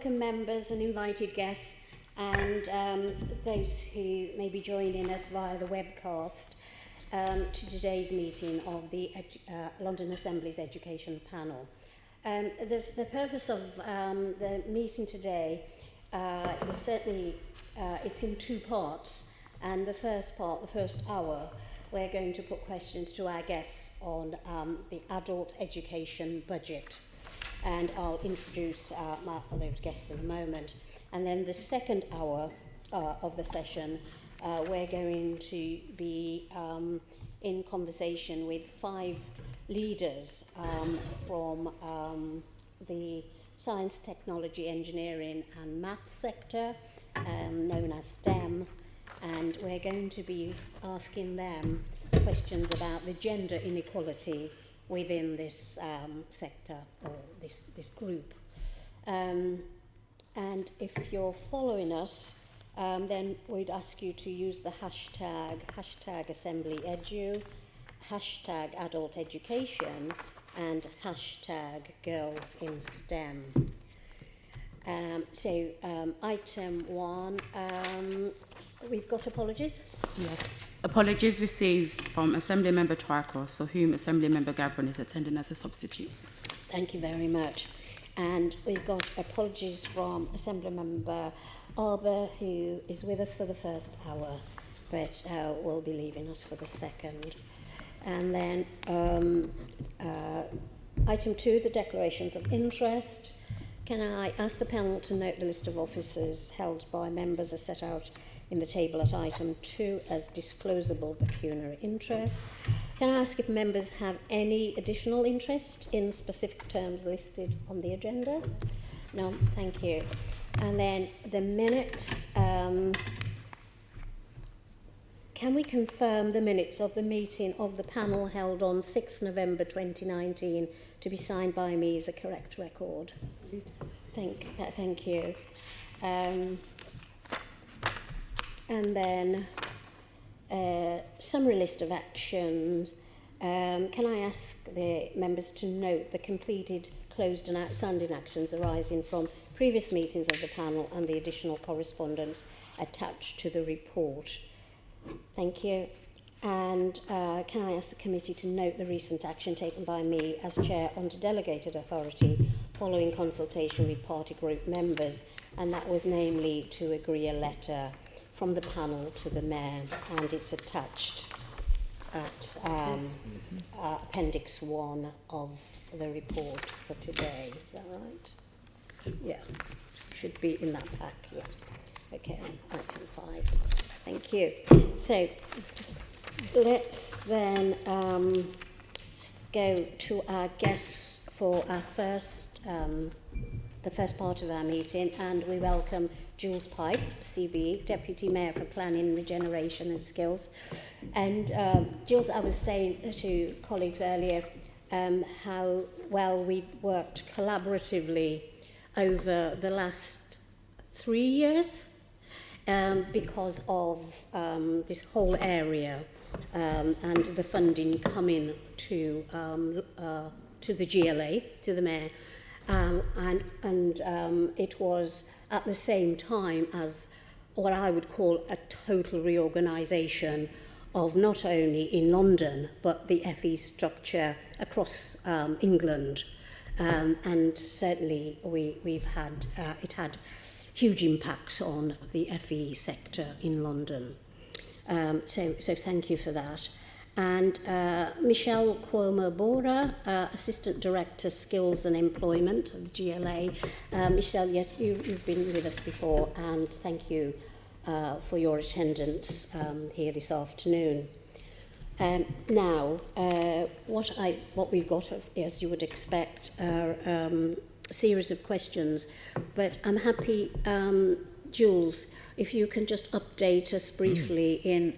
welcome members and invited guests and those who may be joining us via the webcast to today's meeting of the London Assembly's Education Panel. The purpose of the meeting today is certainly, it's in two parts, and the first part, the first hour, we're going to put questions to our guests on the adult education budget. And I'll introduce those guests in a moment. And then the second hour of the session, we're going to be in conversation with 5 leaders from the science, technology, engineering and math sector, known as STEM. And we're going to be asking them questions about the gender inequality within this sector or this group. And if you're following us, then we'd ask you to use the hashtag AssemblyEdu, hashtag Adult Education, and hashtag Girls in STEM. Item 1, we've got apologies? Yes. Apologies received from Assembly Member Twycross, for whom Assembly Member Gavron is attending as a substitute. Thank you very much. And we've got apologies from Assembly Member Arbour, who is with us for the first hour, but will be leaving us for the second. And then item 2, the declarations of interest. Can I ask the panel to note the list of offices held by members as set out in the table at item 2 as disclosable pecuniary interest? Can I ask if members have any additional interest in specific terms listed on the agenda? No, thank you. And then the minutes. Can we confirm the minutes of the meeting of the panel held on 6th November 2019 to be signed by me as a correct record? Thank you. And then summary list of actions. Can I ask the members to note the completed, closed and outstanding actions arising from previous meetings of the panel and the additional correspondence attached to the report? Thank you. And can I ask the committee to note the recent action taken by me as chair under delegated authority following consultation with party group members, and that was namely to agree a letter from the panel to the mayor, and it's attached at appendix 1 of the report for today. Is that right? Yeah, should be in that pack. Yeah. Okay, item 5. Thank you. So let's then go to our guests for our the first part of our meeting, and we welcome Jules Pipe, CB, Deputy Mayor for Planning, Regeneration and Skills. And Jules, I was saying to colleagues earlier how well we worked collaboratively over the last 3 years because of this whole area and the funding coming to the GLA, to the mayor, and it was at the same time as what I would call a total reorganisation of not only in London but the FE structure across England, and certainly we've had it had huge impacts on the FE sector in London. So thank you for that. And Michelle Cuomo-Bora, Assistant Director, Skills and Employment of the GLA. Michelle, yes, you've been with us before, and thank you for your attendance here this afternoon. Now, what we've got, as you would expect, are a series of questions, but I'm happy, Jules, if you can just update us briefly in...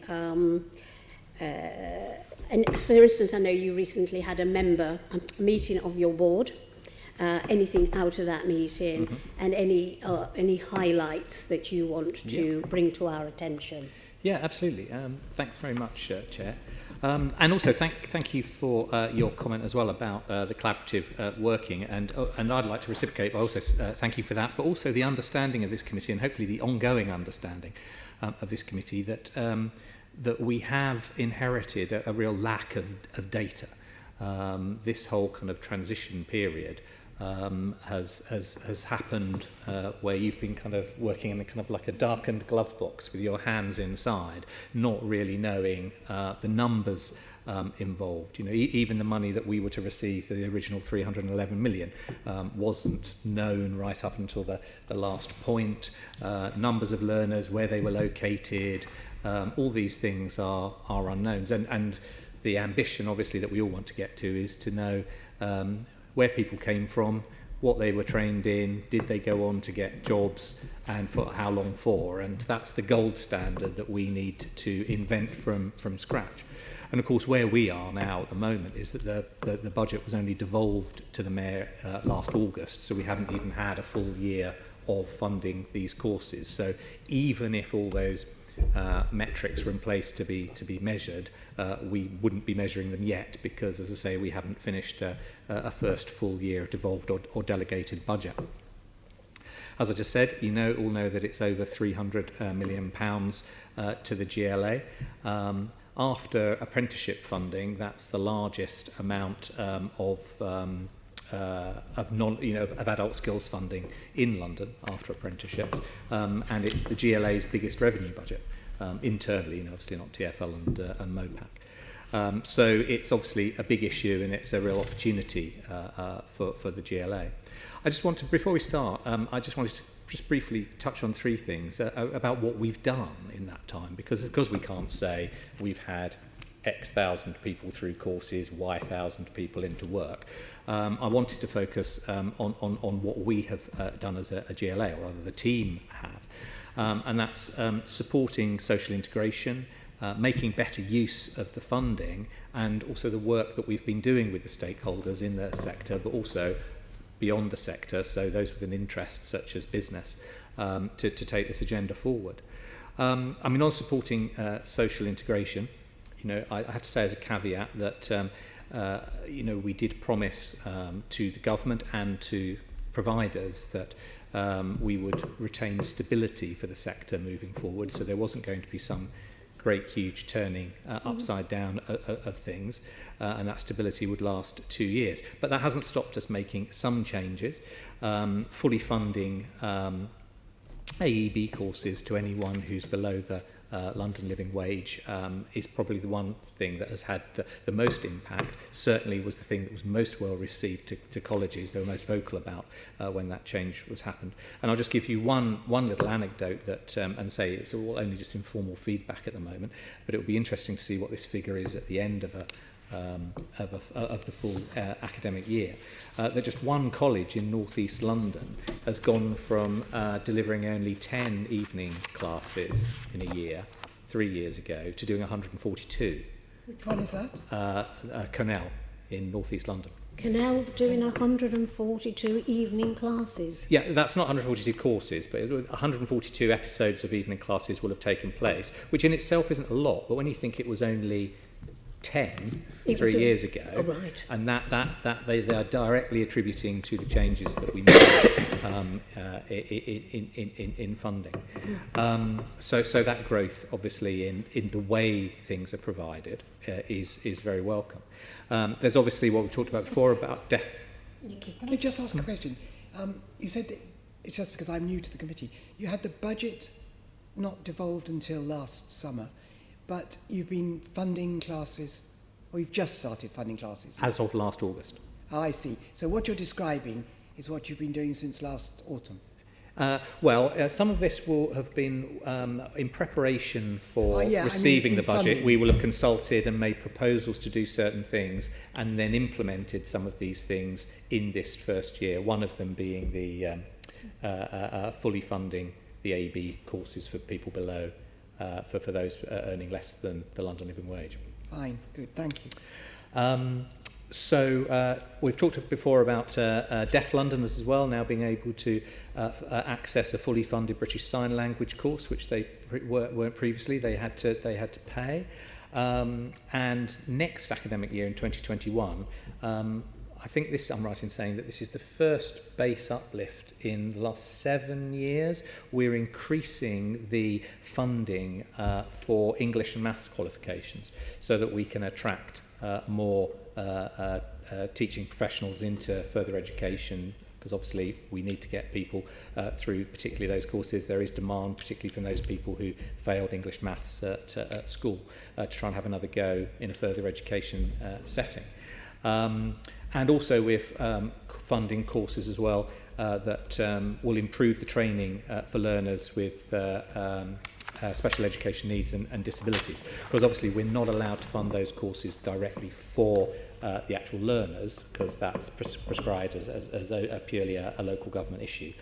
and for instance, I know you recently had a meeting of your board. Anything out of that meeting, and any highlights that you want to bring to our attention? Yeah, absolutely. Thanks very much, Chair. And also, thank you for your comment as well about the collaborative working, and I'd like to reciprocate by also thank you for that, but also the understanding of this committee, and hopefully the ongoing understanding of this committee, that that we have inherited a real lack of data. This whole kind of transition period has happened where you've been kind of working in a kind of like a darkened glove box with your hands inside, not really knowing the numbers involved. You know, even the money that we were to receive, the original 311 million, wasn't known right up until the last point. Numbers of learners, where they were located, all these things are unknowns. And the ambition, obviously, that we all want to get to is to know where people came from, what they were trained in, did they go on to get jobs, and for how long for. And that's the gold standard that we need to invent from scratch. And of course, where we are now at the moment is that the budget was only devolved to the Mayor last August, so we haven't even had a full year of funding these courses. So even if all those metrics were in place to be measured, we wouldn't be measuring them yet, because, as I say, we haven't finished a first full year of devolved or delegated budget. As I just said, all know that it's over £300 million to the GLA. After apprenticeship funding, that's the largest amount of adult skills funding in London after apprenticeships, and it's the GLA's biggest revenue budget internally, obviously not TfL and Mopac. So it's obviously a big issue, and it's a real opportunity for the GLA. I just want to, before we start, I just wanted to just briefly touch on three things about what we've done in that time, because we can't say we've had X thousand people through courses, Y thousand people into work. I wanted to focus on what we have done as a GLA, or rather the team have, and that's supporting social integration, making better use of the funding, and also the work that we've been doing with the stakeholders in the sector, but also beyond the sector, so those with an interest such as business, to take this agenda forward. On supporting social integration, I have to say as a caveat that we did promise to the government and to providers that we would retain stability for the sector moving forward, so there wasn't going to be some great huge turning upside down of things, and that stability would last 2 years. But that hasn't stopped us making some changes, fully funding AEB courses to anyone who's below the London living wage is probably the one thing that has had the most impact. Certainly was the thing that was most well received to colleges. They were most vocal about when that change was happened. And I'll just give you one little anecdote that, and say it's all only just informal feedback at the moment, but it will be interesting to see what this figure is at the end of the full academic year. That just one college in northeast London has gone from delivering only 10 evening classes in a year 3 years ago to doing 142. Which one is that? Cornell in northeast London. Cornell's doing 142 evening classes. Yeah, that's not 142 courses, but 142 episodes of evening classes will have taken place, which in itself isn't a lot, but when you think it was only 10 3 years ago, right. And that they are directly attributing to the changes that we made in funding. So that growth, obviously, in the way things are provided, is very welcome. There's obviously what we talked about before about deaf. Can I just ask a question? You said that it's just because I'm new to the committee. You had the budget not devolved until last summer, but you've been funding classes, or you've just started funding classes? As of last August. Oh, I see. So what you're describing is what you've been doing since last autumn? Some of this will have been in preparation for receiving the budget. Funding. We will have consulted and made proposals to do certain things, and then implemented some of these things in this first year, one of them being the fully funding the AB courses for people below, for those earning less than the London living wage. Fine, good, thank you. So we've talked before about deaf Londoners as well, now being able to access a fully funded British Sign Language course, which they weren't previously. They had to pay. And next academic year in 2021, I think this, I'm right in saying that this is the first base uplift in the last 7 years. We're increasing the funding for English and maths qualifications so that we can attract more teaching professionals into further education, because obviously we need to get people through particularly those courses. There is demand, particularly from those people who failed English maths at school, to try and have another go in a further education setting. And also we're funding courses as well that will improve the training for learners with special education needs and disabilities, because obviously we're not allowed to fund those courses directly for the actual learners, because that's prescribed as a purely a local government issue.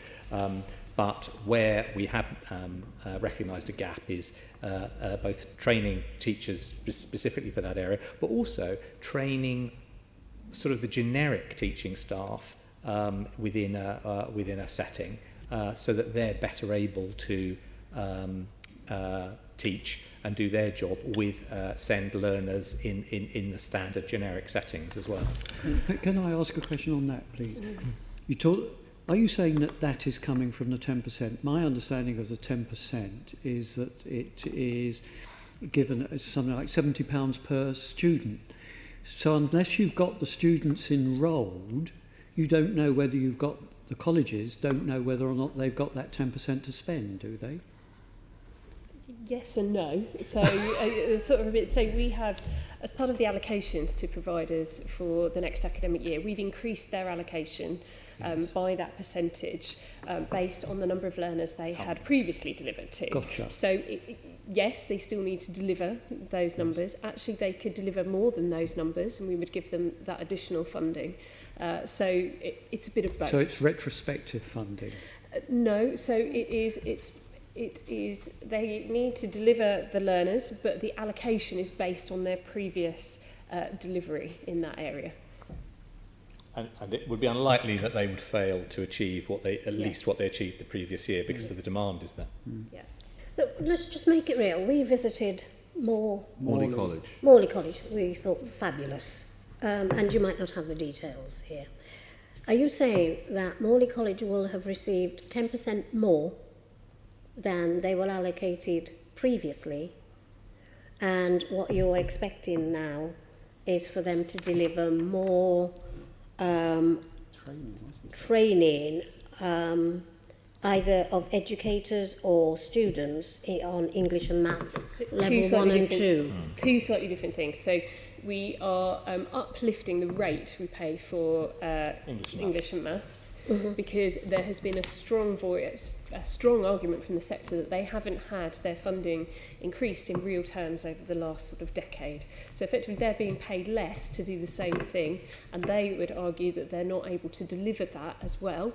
But where we have recognised a gap is both training teachers specifically for that area, but also training sort of the generic teaching staff within a setting, so that they're better able to teach and do their job with SEND learners in the standard generic settings as well. Can I ask a question on that, please? Are you saying that that is coming from the 10%? My understanding of the 10% is that it is given as something like £70 per student. So unless you've got the students enrolled, you don't know whether you've got, the colleges don't know whether or not they've got that 10% to spend, do they? Yes and no. So sort of a bit. So we have, as part of the allocations to providers for the next academic year, we've increased their allocation by that percentage based on the number of learners they had previously delivered to. Gotcha. So yes, they still need to deliver those numbers. Actually, they could deliver more than those numbers, and we would give them that additional funding. So it's a bit of both. So it's retrospective funding? No. So it is they need to deliver the learners, but the allocation is based on their previous delivery in that area. And it would be unlikely that they would fail to achieve what they, at least what they achieved the previous year, because of the demand is there. Yeah. Look, let's just make it real. We visited Morley College. Morley College. We thought fabulous. And you might not have the details here. Are you saying that Morley College will have received 10% more than they were allocated previously, and what you're expecting now is for them to deliver more training either of educators or students on English and maths level 1 and 2? Two slightly different things. So we are uplifting the rate we pay for English and maths, because there has been a strong argument from the sector that they haven't had their funding increased in real terms over the last sort of decade. So effectively they're being paid less to do the same thing, and they would argue that they're not able to deliver that as well,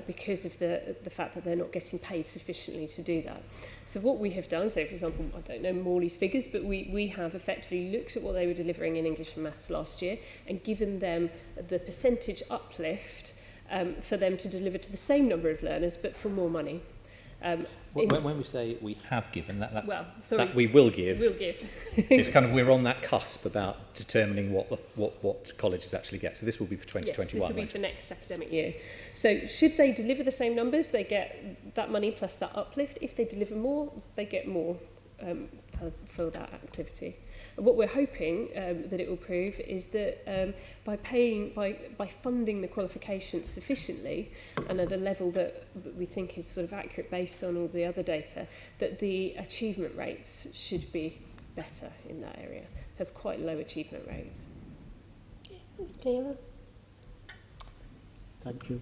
because of the fact that they're not getting paid sufficiently to do that. So what we have done, so for example, I don't know Morley's figures, but we have effectively looked at what they were delivering in English and maths last year and given them the percentage uplift for them to deliver to the same number of learners, but for more money. When we say we have given, that's that we will give. We'll give. It's kind of, we're on that cusp about determining what colleges actually get. So this will be for 2021. Yes, this will be for next academic year. So should they deliver the same numbers, they get that money plus that uplift. If they deliver more, they get more for that activity. And what we're hoping that it will prove is that by funding the qualifications sufficiently and at a level that we think is sort of accurate based on all the other data, that the achievement rates should be better in that area. It has quite low achievement rates. Clearer? Thank you.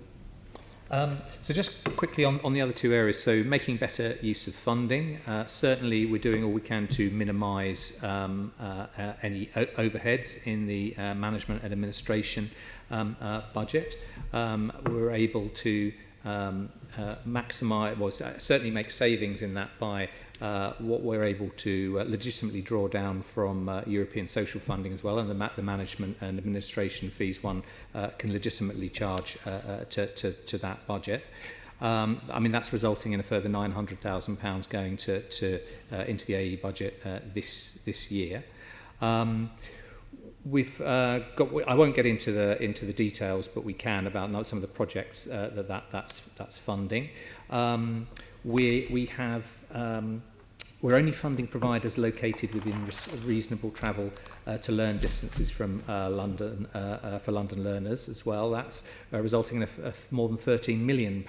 So just quickly on the other two areas, so making better use of funding. Certainly we're doing all we can to minimise any overheads in the management and administration budget. We're able to maximise, certainly make savings in that by what we're able to legitimately draw down from European social funding as well, and the management and administration fees one can legitimately charge to that budget. I mean, that's resulting in a further £900,000 going into the AE budget this year. We've got. I won't get into the details, but we can about some of the projects that's funding. We have. We're only funding providers located within reasonable travel to learn distances from London for London learners as well. That's resulting in a more than £13 million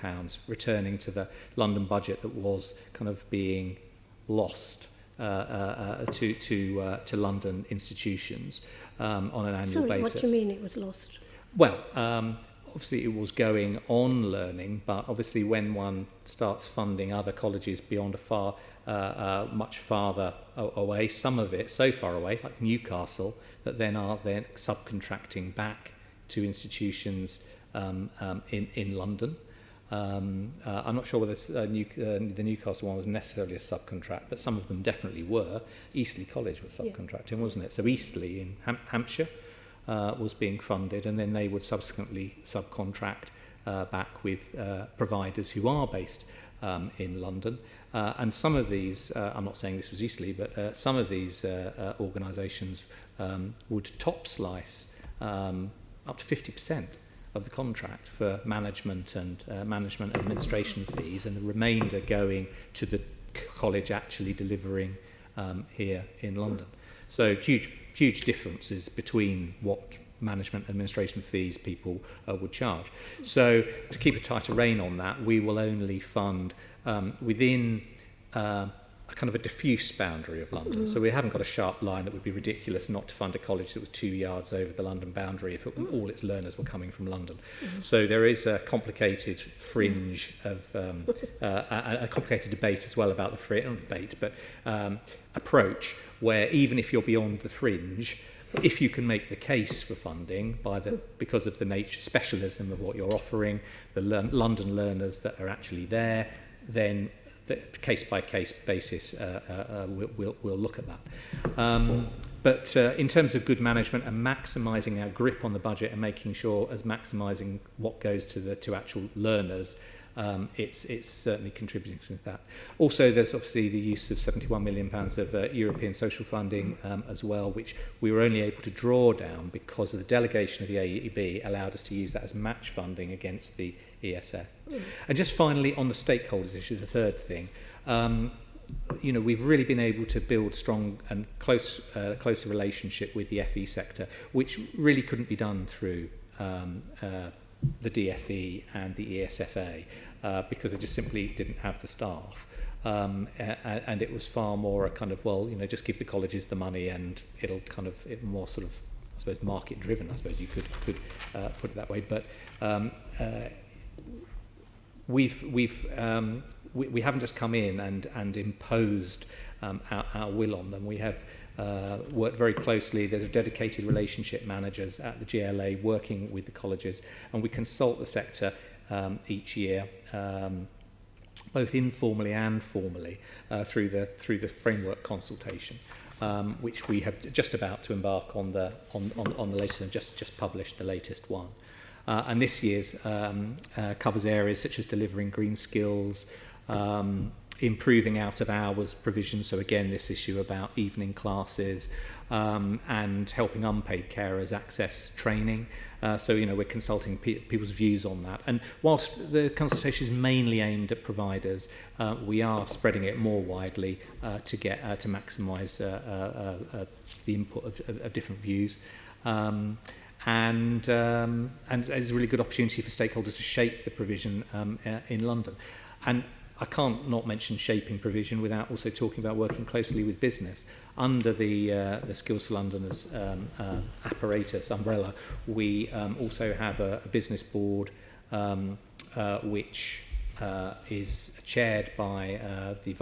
returning to the London budget that was kind of being lost to London institutions on an annual basis. What do you mean it was lost? Well, obviously it was going on learning, but obviously when one starts funding other colleges beyond much farther away, some of it so far away, like Newcastle, that then are subcontracting back to institutions in London. I'm not sure whether the Newcastle one was necessarily a subcontract, but some of them definitely were. Eastleigh College was subcontracting, wasn't it? So Eastleigh in Hampshire was being funded, and then they would subsequently subcontract back with providers who are based in London. And some of these, I'm not saying this was Eastleigh, but some of these organisations would top slice up to 50% of the contract for management and management administration fees, and the remainder going to the college actually delivering here in London. So huge differences between what management administration fees people would charge. So to keep a tighter rein on that, we will only fund within a kind of a diffuse boundary of London. So we haven't got a sharp line. That would be ridiculous not to fund a college that was 2 yards over the London boundary if all its learners were coming from London. So there is a complicated fringe of a complicated debate as well about approach where even if you're beyond the fringe, if you can make the case for funding because of the nature specialism of what you're offering, the London learners that are actually there, then the case-by-case basis we'll look at that. But in terms of good management and maximising our grip on the budget and making sure as maximising what goes to actual learners, it's certainly contributing to that. Also, there's obviously the use of £71 million of European social funding as well, which we were only able to draw down because of the delegation of the AEB allowed us to use that as match funding against the ESF. And just finally, on the stakeholders issue, the third thing, we've really been able to build strong and closer relationship with the FE sector, which really couldn't be done through the DFE and the ESFA because they just simply didn't have the staff. And it was far more a kind of, just give the colleges the money and it'll more sort of, I suppose, market driven, I suppose you could put it that way. But we haven't just come in and imposed our will on them. We have worked very closely. There's dedicated relationship managers at the GLA working with the colleges, and we consult the sector each year, both informally and formally, through the framework consultation, which we have just about to embark on the latest, and just published the latest one. And this year's covers areas such as delivering green skills, improving out-of-hours provision, so again this issue about evening classes, and helping unpaid carers access training. So we're consulting people's views on that. And whilst the consultation is mainly aimed at providers, we are spreading it more widely to get to maximise the input of different views. And it's a really good opportunity for stakeholders to shape the provision in London. And I can't not mention shaping provision without also talking about working closely with business. Under the Skills for Londoners apparatus umbrella, we also have a business board which is chaired by the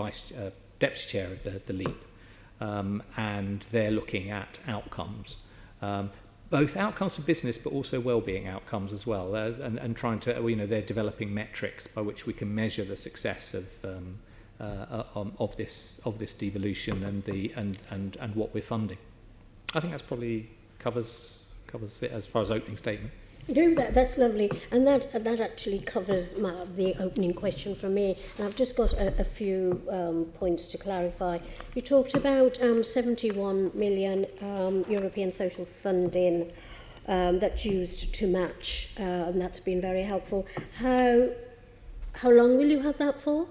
deputy chair of the LEAP, and they're looking at outcomes. Both outcomes for business, but also well-being outcomes as well, and trying to, they're developing metrics by which we can measure the success of this devolution and what we're funding. I think that's probably covers it as far as opening statement. No, that's lovely, and that actually covers the opening question from me. And I've just got a few points to clarify. You talked about 71 million European social funding that's used to match, and that's been very helpful. How long will you have that for?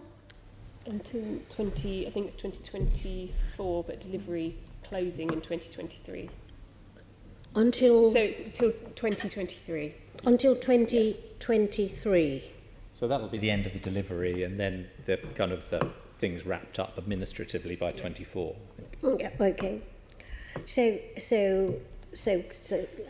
Until I think it's 2024, but delivery closing in 2023. Until So it's until 2023. until 2023. So that will be the end of the delivery, and then the kind of the things wrapped up administratively by 24. Yeah, okay. So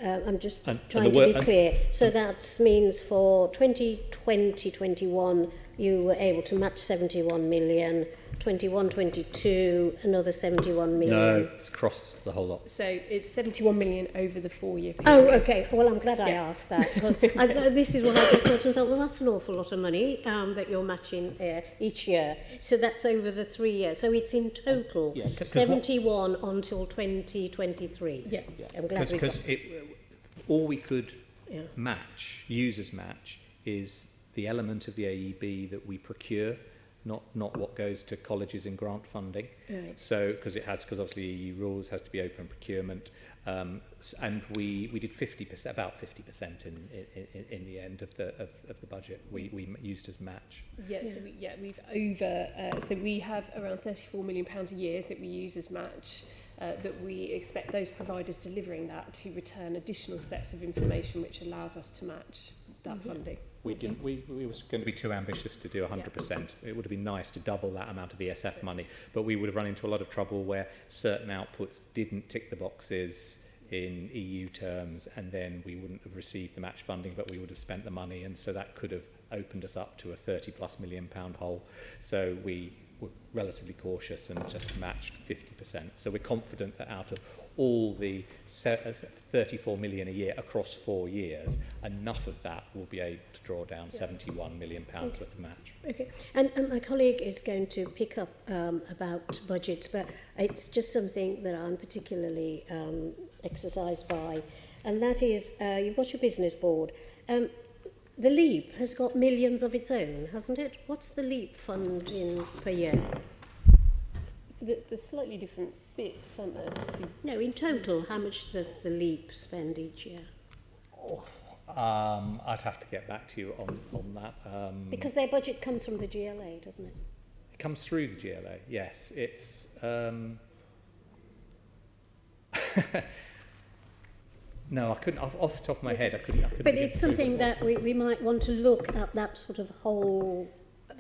I'm just And trying the to be clear. So that means for 2020-21, you were able to match 71 million. 21-22, another 71 million. No, it's across the whole lot. So it's 71 million over the 4-year period. Oh, okay. Well, I'm glad I Yeah. asked that, because this is what I just thought and thought, well, that's an awful lot of money that you're matching each year. So that's over the 3 years. So it's in total Yeah, 'cause 71 until 2023. Yeah. I'm glad we got all we could Yeah. use as match, is the element of the AEB that we procure, not what goes to colleges in grant funding. Right. So because obviously EU rules has to be open procurement, and we did 50%, about 50% in the end of the budget we used as match. Yeah, so we have around £34 million a year that we use as match, that we expect those providers delivering that to return additional sets of information which allows us to match that funding. We was going to be too ambitious to do 100%. It would have been nice to double that amount of ESF money, but we would have run into a lot of trouble where certain outputs didn't tick the boxes in EU terms, and then we wouldn't have received the match funding, but we would have spent the money, and so that could have opened us up to a £30+ million hole. So we were relatively cautious and just matched 50%. So we're confident that out of all the 34 million a year across 4 years, enough of that will be able to draw down £71 million worth of match. Okay, and my colleague is going to pick up about budgets, but it's just something that I'm particularly exercised by, and that is you've got your business board. The LEAP has got millions of its own, hasn't it? What's the LEAP fund in per year? So there's slightly different bits, aren't there? No, in total, how much does the LEAP spend each year? I'd have to get back to you on that. Because their budget comes from the GLA, doesn't it? It comes through the GLA, yes. It's... No, I couldn't, off the top of my head, I couldn't but it's something that we might want to look at, that sort of whole...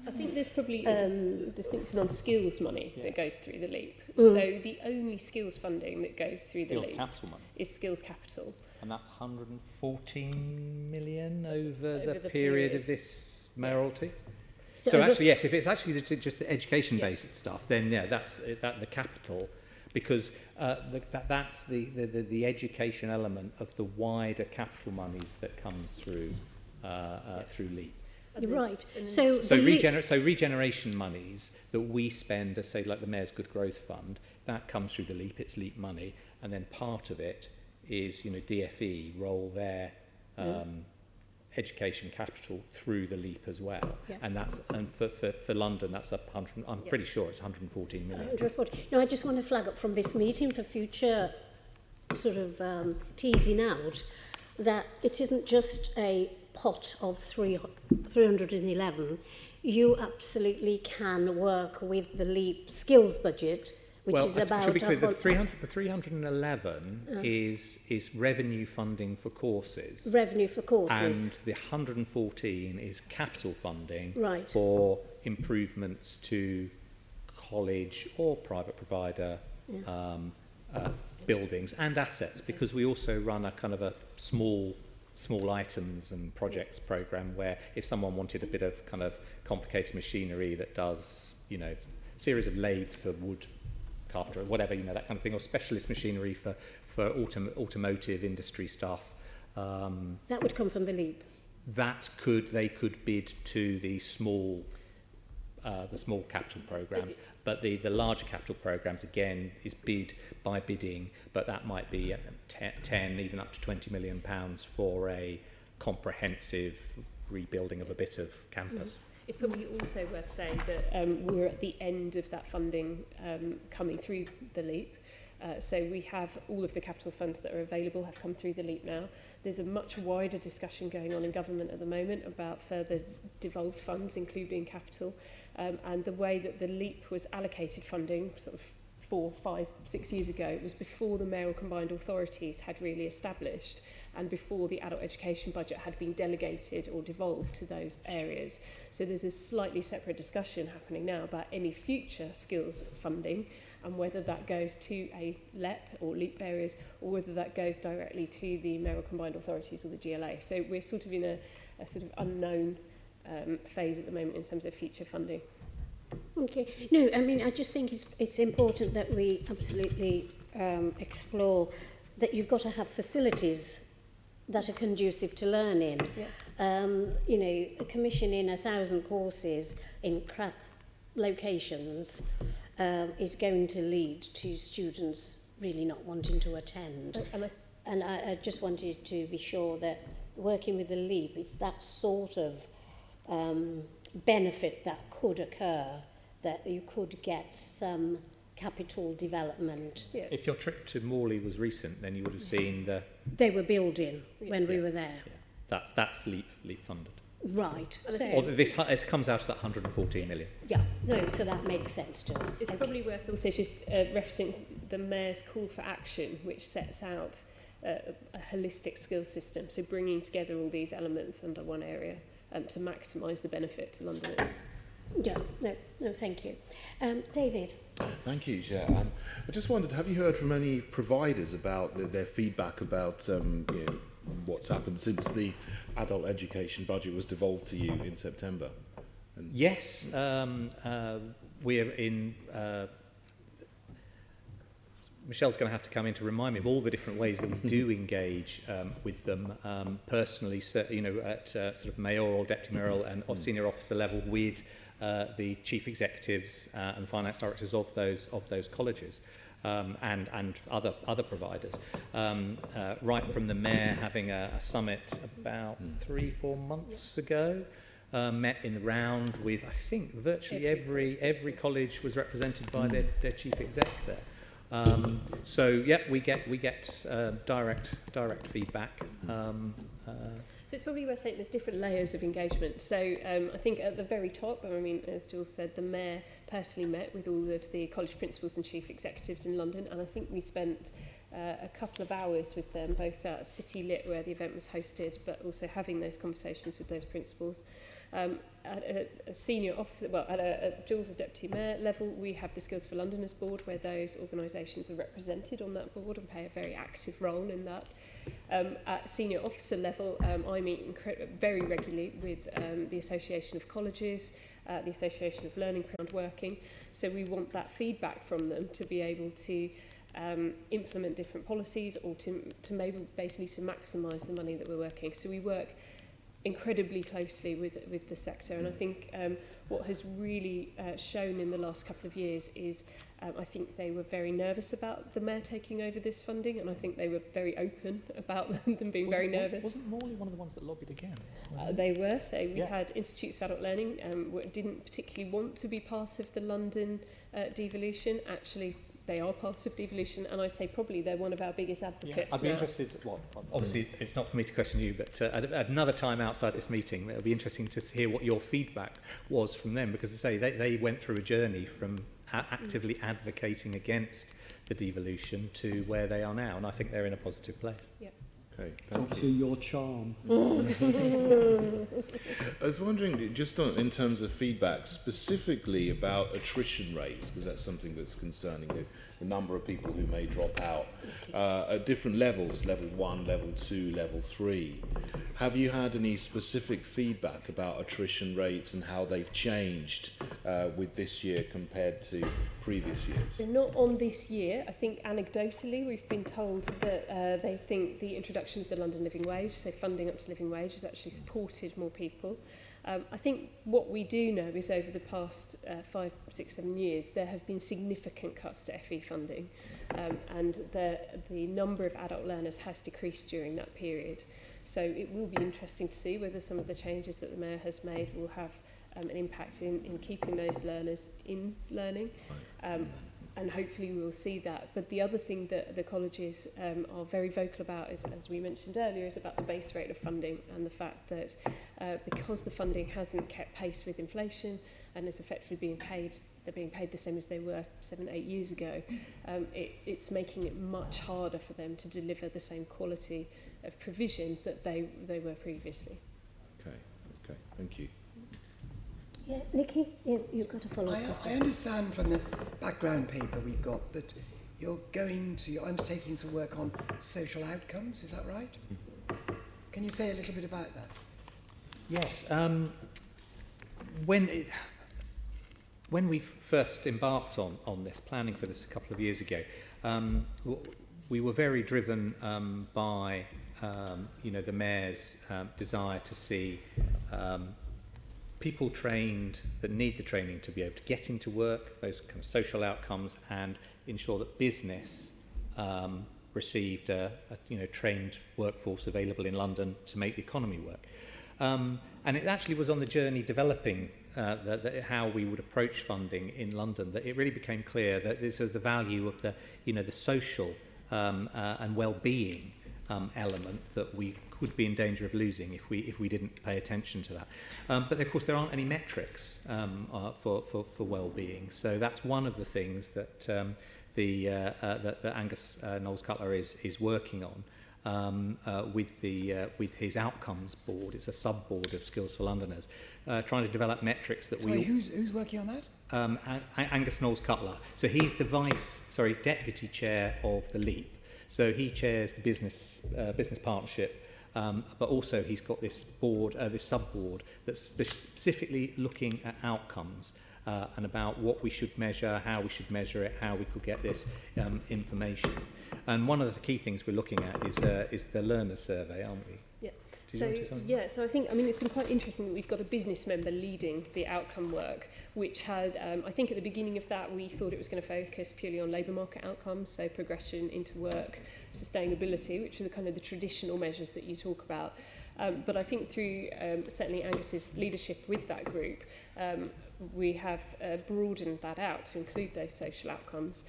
I think there's probably a distinction on skills money that goes through the LEAP. Mm. So the only skills funding that goes through the LEAP capital money. is skills capital. And that's 114 million over the the period period. of this mayoralty. So So over- actually, yes, if it's actually just the education-based stuff, then yeah, that's the capital, because that's the education element of the wider capital monies that comes through through LEAP. You're right. So the LEAP- regeneration monies that we spend, as say like the Mayor's Good Growth Fund, that comes through the LEAP. It's LEAP money, and then part of it is DFE roll their education capital through the LEAP as well, Yeah. and for London that's up 100. I'm pretty sure it's 114 million. 140. No, I just want to flag up from this meeting for future sort of teasing out that it isn't just a pot of 311. You absolutely can work with the LEAP skills budget, which is about... should be clear, a the 311 is revenue funding for courses. revenue for courses. And the 114 is capital funding Right. for improvements to college or private provider buildings and assets, because we also run a kind of a small items and projects program where if someone wanted a bit of kind of complicated machinery that does, series of lathes for wood carpenter, whatever, that kind of thing, or specialist machinery for automotive industry stuff. That would come from the LEAP. They could bid to the small capital programs, but the larger capital programs again is bid by bidding, but that might be 10, even up to £20 million for a comprehensive rebuilding of a bit of campus. It's probably also worth saying that we're at the end of that funding coming through the LEAP. So we have all of the capital funds that are available have come through the LEAP now. There's a much wider discussion going on in government at the moment about further devolved funds, including capital, and the way that the LEAP was allocated funding sort of 4, 5, 6 years ago. It was before the mayoral combined authorities had really established and before the adult education budget had been delegated or devolved to those areas. So there's a slightly separate discussion happening now about any future skills funding and whether that goes to a LEP or LEAP areas or whether that goes directly to the mayoral combined authorities or the GLA. So we're sort of in a sort of unknown phase at the moment in terms of future funding. Okay. No, I mean, I just think it's important that we absolutely explore that you've got to have facilities that are conducive to learning. Yeah. You know, commissioning 1,000 courses in crap locations is going to lead to students really not wanting to attend. And I just wanted to be sure that working with the LEAP, it's that sort of benefit that could occur, that you could get some capital development. Yeah. If your trip to Morley was recent, then you would have seen They were building when we were there. that's LEAP funded. Right. Or So, this comes out of that 114 million. yeah, no, so that makes sense to us. It's Okay. probably worth also just referencing the Mayor's call for action, which sets out a holistic skills system, so bringing together all these elements under one area to maximise the benefit to Londoners. Yeah, no, thank you. David? Thank you, Chair. I just wondered, have you heard from any providers about their feedback about what's happened since the adult education budget was devolved to you in September? Yes, we're in... Michelle's going to have to come in to remind me of all the different ways that we do engage with them personally, so, you know, at sort of mayoral, deputy mayoral and senior officer level with the chief executives and finance directors of those colleges and other providers. Right from the mayor having a summit about 3-4 months ago, met in the round with, I think, virtually every college was represented by their chief exec there. So yeah, we get direct feedback. So it's probably worth saying there's different layers of engagement. So I think at the very top, I mean, as Jules said, the Mayor personally met with all of the college principals and chief executives in London, and I think we spent a couple of hours with them, both at City Lit, where the event was hosted, but also having those conversations with those principals. At a senior officer, well, at a Jules, the Deputy Mayor level, we have the Skills for Londoners board, where those organisations are represented on that board and play a very active role in that. At senior officer level, I meet very regularly with the Association of Colleges, the Association of Learning Ground Working. So we want that feedback from them to be able to implement different policies or to maybe basically to maximise the money that we're working. So we work incredibly closely with the sector, and I think what has really shown in the last couple of years is I think they were very nervous about the Mayor taking over this funding, and I think they were very open about them being very nervous. Wasn't Morley one of the ones that lobbied against? They were, so we had Institutes of Adult Learning didn't particularly want to be part of the London devolution. Actually, they are part of devolution, and I'd say probably they're one of our biggest advocates. I'd be now. interested, well, obviously it's not for me to question you, but at another time outside this meeting, it'll be interesting to hear what your feedback was from them, because as I say, they went through a journey from actively advocating against the devolution to where they are now, and I think they're in a positive place. Yeah. Okay, thank To you. your charm. I was wondering, just in terms of feedback, specifically about attrition rates, because that's something that's concerning, the number of people who may drop out at different levels, level 1, level 2, level 3. Have you had any specific feedback about attrition rates and how they've changed with this year compared to previous years? So not on this year. I think anecdotally we've been told that they think the introduction of the London Living Wage, so funding up to living wage, has actually supported more people. I think what we do know is over the past 5, 6, 7 years, there have been significant cuts to FE funding, and the number of adult learners has decreased during that period. So it will be interesting to see whether some of the changes that the Mayor has made will have an impact in keeping those learners in learning. And hopefully we will see that. But the other thing that the colleges are very vocal about, is, as we mentioned earlier, is about the base rate of funding, and the fact that because the funding hasn't kept pace with inflation and is effectively they're being paid the same as they were 7, 8 years ago, it's making it much harder for them to deliver the same quality of provision that they were previously. Okay, thank you. Yeah, Nikki, you've got a follow-up I question. understand from the background paper we've got that you're undertaking some work on social outcomes, is that right? Can you say a little bit about that? Yes. When we first embarked on this, planning for this a couple of years ago, we were very driven by the Mayor's desire to see people trained that need the training to be able to get into work, those kind of social outcomes, and ensure that business received a trained workforce available in London to make the economy work. And it actually was on the journey developing how we would approach funding in London that it really became clear that this is the value of the social and well-being element that we could be in danger of losing if we didn't pay attention to that. But of course there aren't any metrics for well-being, so that's one of the things that that Angus Knowles-Cutler is working on with his outcomes board. It's a sub-board of Skills for Londoners, trying to develop metrics that Who's working on that? Angus Knowles-Cutler. So he's the deputy chair of the LEAP. So he chairs the business partnership, but also he's got this board, this sub-board that's specifically looking at outcomes and about what we should measure, how we should measure it, how we could get this information. And one of the key things we're looking at is the learner survey, aren't we? Yeah. Do you want to say something? Yeah, so I think, it's been quite interesting that we've got a business member leading the outcome work, which had, I think at the beginning of that, we thought it was going to focus purely on labour market outcomes, so progression into work, sustainability, which are the kind of the traditional measures that you talk about. But I think through certainly Angus's leadership with that group, we have broadened that out to include those social outcomes.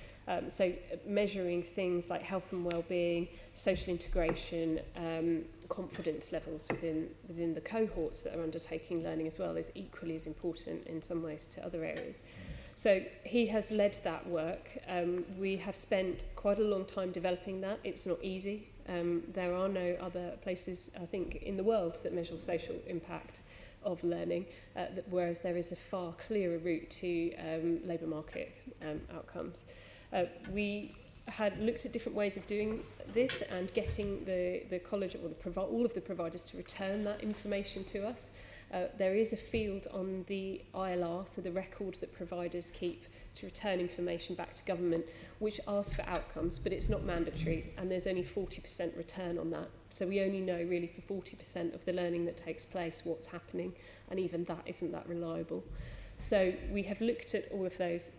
So measuring things like health and well-being, social integration, confidence levels within the cohorts that are undertaking learning as well is equally as important in some ways to other areas. So he has led that work. We have spent quite a long time developing that. It's not easy. There are no other places, I think, in the world that measure social impact of learning, whereas there is a far clearer route to labour market outcomes. We had looked at different ways of doing this and getting the college or all of the providers to return that information to us. There is a field on the ILR, so the record that providers keep to return information back to government, which asks for outcomes, but it's not mandatory, and there's only 40% return on that. So we only know really for 40% of the learning that takes place what's happening, and even that isn't that reliable. So we have looked at all of those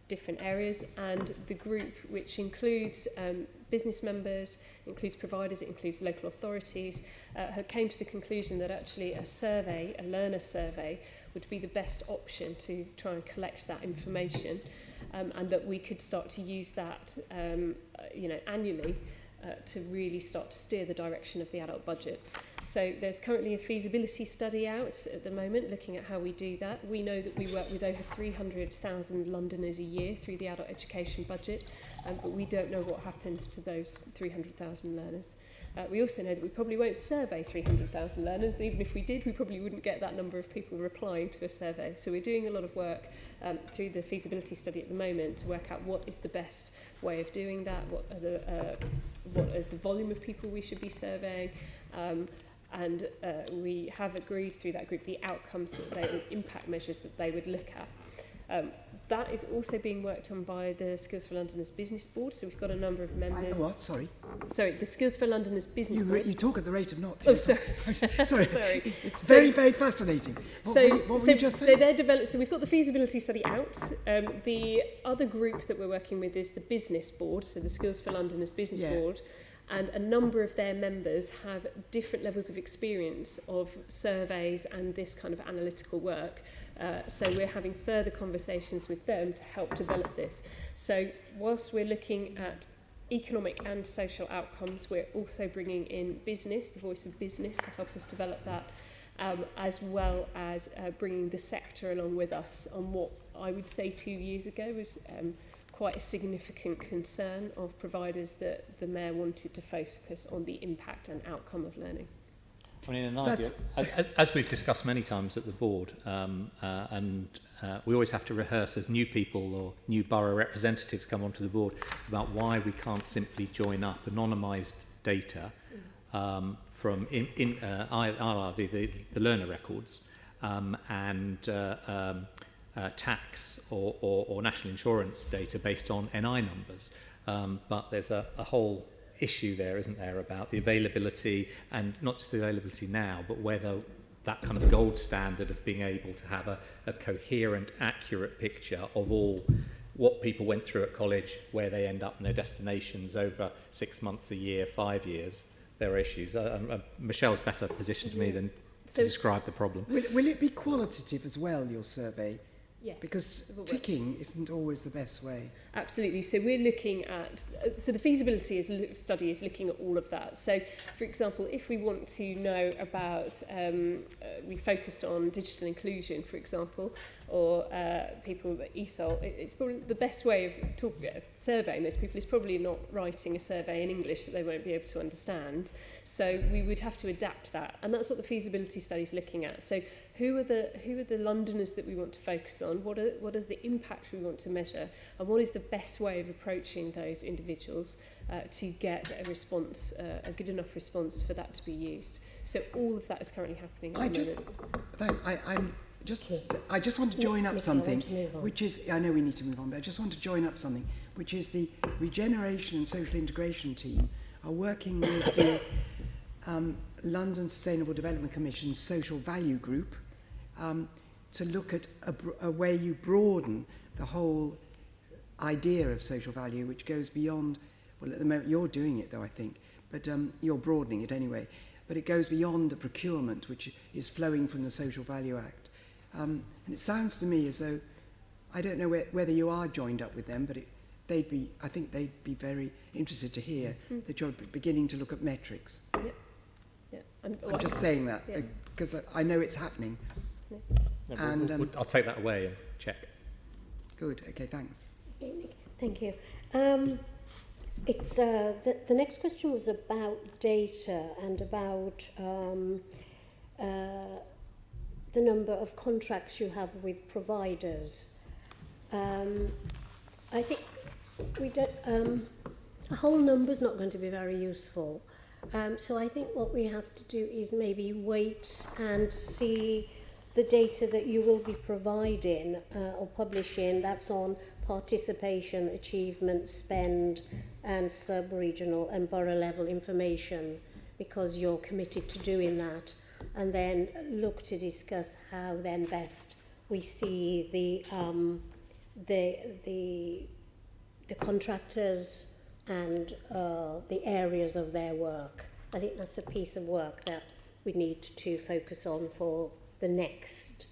different areas, and the group, which includes business members, includes providers, it includes local authorities, came to the conclusion that actually a learner survey, would be the best option to try and collect that information, and that we could start to use that annually to really start to steer the direction of the adult budget. So there's currently a feasibility study out at the moment looking at how we do that. We know that we work with over 300,000 Londoners a year through the adult education budget, but we don't know what happens to those 300,000 learners. We also know that we probably won't survey 300,000 learners. Even if we did, we probably wouldn't get that number of people replying to a survey. So we're doing a lot of work through the feasibility study at the moment to work out what is the best way of doing that, what is the volume of people we should be surveying, and we have agreed through that group the outcomes that the impact measures that they would look at. That is also being worked on by the Skills for Londoners Business Board. So we've got a number of members. What? Sorry. Sorry, the Skills for Londoners Business Board. You talk at the rate of not. Oh, sorry. Sorry. Sorry. It's very, very fascinating. What were you just saying? So we've got the feasibility study out. The other group that we're working with is the Business Board, so the Skills for Londoners Business Board. And a number of their members have different levels of experience of surveys and this kind of analytical work. So we're having further conversations with them to help develop this. So whilst we're looking at economic and social outcomes, we're also bringing in business, the voice of business, to help us develop that, as well as bringing the sector along with us on what I would say 2 years ago was quite a significant concern of providers that the Mayor wanted to focus on the impact and outcome of learning. I mean, as we've discussed many times at the board, we always have to rehearse as new people or new borough representatives come onto the board about why we can't simply join up anonymised data from the learner records and tax or national insurance data based on NI numbers. But there's a whole issue there, isn't there, about the availability, and not just the availability now, but whether that kind of gold standard of being able to have a coherent, accurate picture of all what people went through at college, where they end up in their destinations over 6 months, a year, 5 years. There are issues. Michelle's better positioned to me than to describe the problem. Will it be qualitative as well, your survey? Yes. Because ticking isn't always the best way. Absolutely. So we're looking at, so the feasibility study is looking at all of that. So, for example, if we want to know about, we focused on digital inclusion, for example, or people at ESOL, it's probably the best way of surveying those people is probably not writing a survey in English that they won't be able to understand. So we would have to adapt that. And that's what the feasibility study is looking at. So who are the Londoners that we want to focus on? What is the impact we want to measure? And what is the best way of approaching those individuals to get a response, a good enough response for that to be used? So all of that is currently happening at the moment. I just want to join up something, which is, I know we need to move on, but I just want to join up something, which is the Regeneration and Social Integration team are working with the London Sustainable Development Commission's Social Value Group to look at a way you broaden the whole idea of social value, which goes beyond, well, at the moment you're doing it though, I think, but you're broadening it anyway, but it goes beyond the procurement, which is flowing from the Social Value Act. And it sounds to me as though, I don't know whether you are joined up with them, but I think they'd be very interested to hear that you're beginning to look at metrics. Yep. Yeah. I'm just saying that because I know it's happening. Yeah. And I'll take that away and check. Good. Okay. Thanks. Thank you. It's the next question was about data and about the number of contracts you have with providers. I think we don't. A whole number is not going to be very useful. So I think what we have to do is maybe wait and see the data that you will be providing or publishing. That's on participation, achievement, spend, and sub-regional and borough level information, because you're committed to doing that. And then look to discuss how then best we see the contractors and the areas of their work. I think that's a piece of work that we need to focus on for the next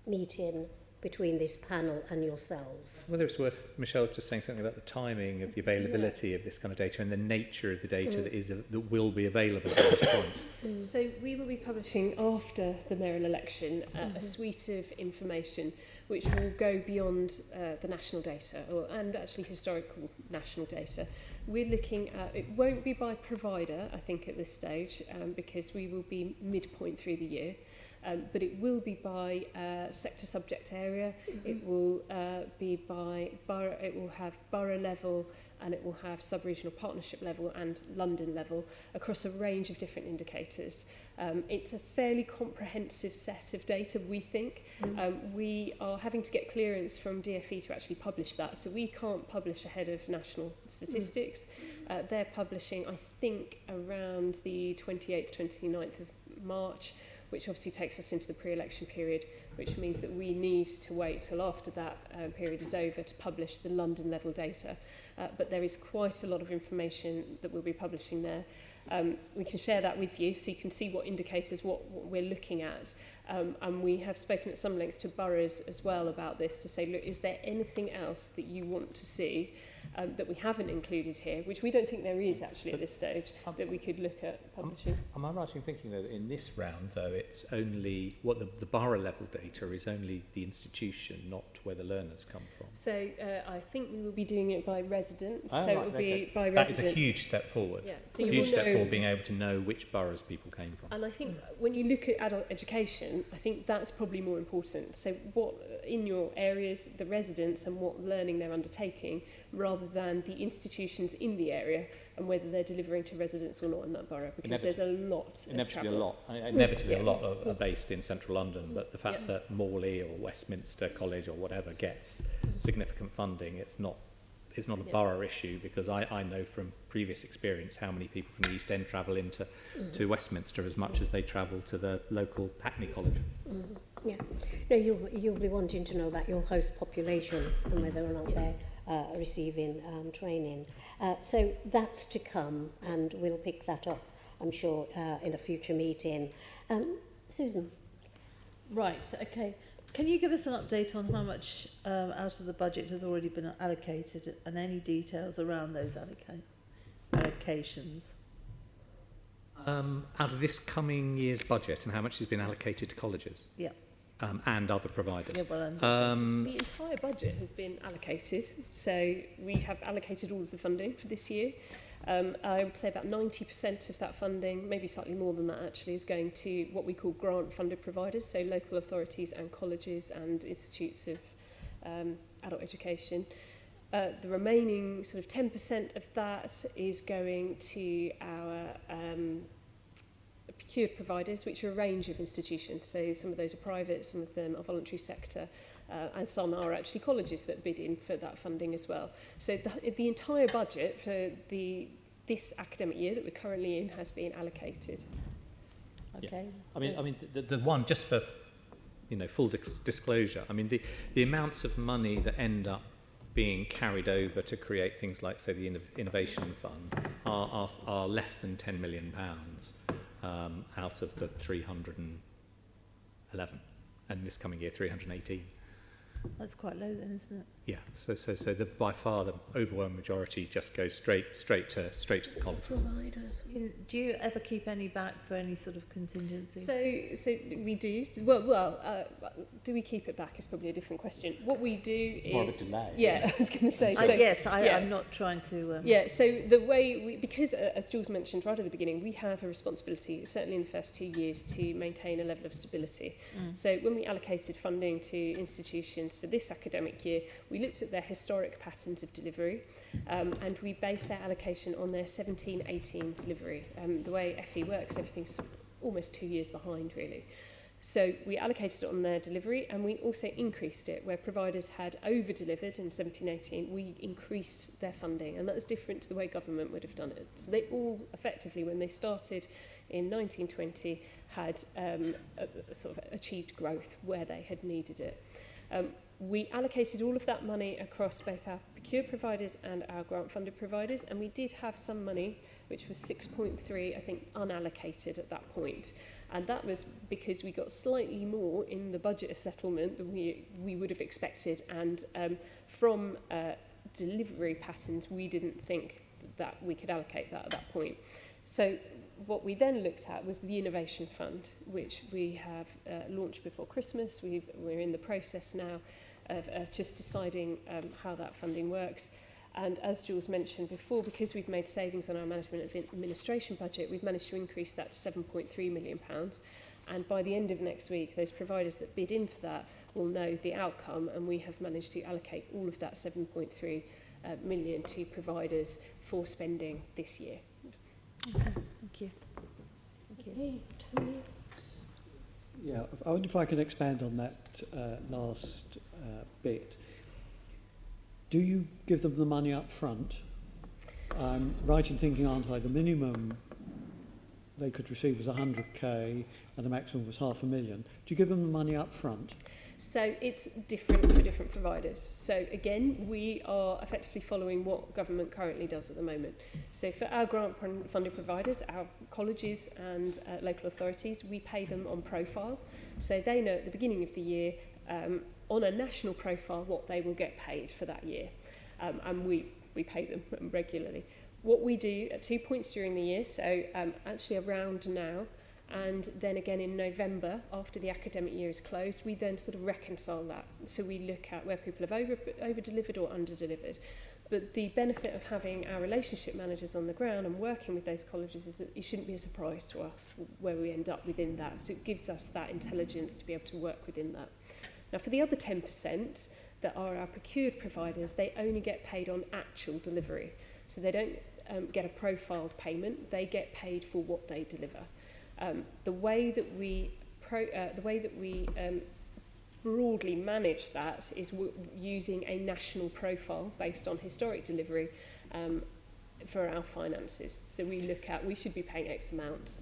meeting between this panel and yourselves. Whether it's worth Michelle just saying something about the timing of the availability of this kind of data and the nature of the data that will be available at this point. So we will be publishing after the mayoral election a suite of information which will go beyond the national data and actually historical national data. We're looking at, it won't be by provider, I think, at this stage, because we will be midpoint through the year. but it will be by sector subject area. It will be by borough. It will have borough level, and it will have sub-regional partnership level and London level across a range of different indicators. It's a fairly comprehensive set of data, we think. We are having to get clearance from DfE to actually publish that, so we can't publish ahead of national statistics. They're publishing, I think, around the 28th, 29th of March, which obviously takes us into the pre-election period, which means that we need to wait till after that period is over to publish the London level data. But there is quite a lot of information that we'll be publishing there. We can share that with you so you can see what indicators, what we're looking at. And we have spoken at some length to boroughs as well about this to say, look, is there anything else that you want to see that we haven't included here, which we don't think there is actually at this stage, that we could look at publishing. Am I right in thinking that in this round, though, it's only what the borough level data is only the institution, not where the learners come from? So I think we will be doing it by residents. Oh, so right, it will be by That resident. is a huge step forward. Yeah, so A you huge will step know. forward, being able to know which boroughs people came from. And I think when you look at adult education, I think that's probably more important. So what in your areas, the residents and what learning they're undertaking, rather than the institutions in the area and whether they're delivering to residents or not in that borough, because there's a lot of Inevitably travel. a lot are based in central London, but the fact that Morley or Westminster College or whatever gets significant funding, it's not a borough issue, because I know from previous experience how many people from the East End travel into to Westminster as much as they travel to the local Hackney College. Yeah. No, you'll be wanting to know about your host population and whether or not they're receiving training. So that's to come, and we'll pick that up, I'm sure, in a future meeting. Susan? Right, okay. Can you give us an update on how much out of the budget has already been allocated and any details around those allocations? Out of this coming year's budget, and how much has been allocated to colleges? Yeah. And other providers. Yeah, well, and The entire budget has been allocated, so we have allocated all of the funding for this year. I would say about 90% of that funding, maybe slightly more than that actually, is going to what we call grant-funded providers, so local authorities and colleges and institutes of adult education. The remaining sort of 10% of that is going to our procured providers, which are a range of institutions. So some of those are private, some of them are voluntary sector, and some are actually colleges that bid in for that funding as well. So the entire budget for this academic year that we're currently in has been allocated. okay. I mean, the one, just for full disclosure, I mean the amounts of money that end up being carried over to create things like, say, the Innovation Fund are less than £10 million out of the 311, and this coming year 318. That's quite low then, isn't it? Yeah, so by far the overwhelming majority just goes straight to the college. Providers. Do you ever keep any back for any sort of contingency? So we do. Well, do we keep it back is probably a different question. What we do is... more of a delay. Yeah, I was going to say. I'm not trying to... Yeah, so the way because as Jules mentioned right at the beginning, we have a responsibility, certainly in the first 2 years, to maintain a level of stability. So when we allocated funding to institutions for this academic year, we looked at their historic patterns of delivery, and we based their allocation on their 17-18 delivery. The way FE works, everything's almost 2 years behind, really. So we allocated it on their delivery, and we also increased it. Where providers had over-delivered in 17-18, we increased their funding, and that's different to the way government would have done it. So they all, effectively, when they started in 1920, had sort of achieved growth where they had needed it. We allocated all of that money across both our procured providers and our grant-funded providers, and we did have some money, which was 6.3, I think, unallocated at that point. And that was because we got slightly more in the budget settlement than we would have expected, and from delivery patterns, we didn't think that we could allocate that at that point. So what we then looked at was the Innovation Fund, which we have launched before Christmas. We're in the process now of just deciding how that funding works. And as Jules mentioned before, because we've made savings on our management and administration budget, we've managed to increase that to £7.3 million. And by the end of next week, those providers that bid in for that will know the outcome, and we have managed to allocate all of that 7.3 million to providers for spending this year. Okay, thank you. Okay, Tony. Yeah, I wonder if I can expand on that last bit. Do you give them the money up front? I'm right in thinking, aren't I, the minimum they could receive was 100k and the maximum was 500,000. Do you give them the money up front? So it's different for different providers. So again, we are effectively following what government currently does at the moment. So for our grant funded providers, our colleges and local authorities, we pay them on profile. So they know at the beginning of the year, on a national profile, what they will get paid for that year. And we pay them regularly. What we do at 2 points during the year, so actually around now, and then again in November, after the academic year is closed, we then sort of reconcile that. So we look at where people have over-delivered or under-delivered. But the benefit of having our relationship managers on the ground and working with those colleges is that it shouldn't be a surprise to us where we end up within that. So it gives us that intelligence to be able to work within that. Now, for the other 10% that are our procured providers, they only get paid on actual delivery. So they don't get a profiled payment, they get paid for what they deliver. The way that we broadly manage that is using a national profile based on historic delivery for our finances. So we look at, we should be paying X amount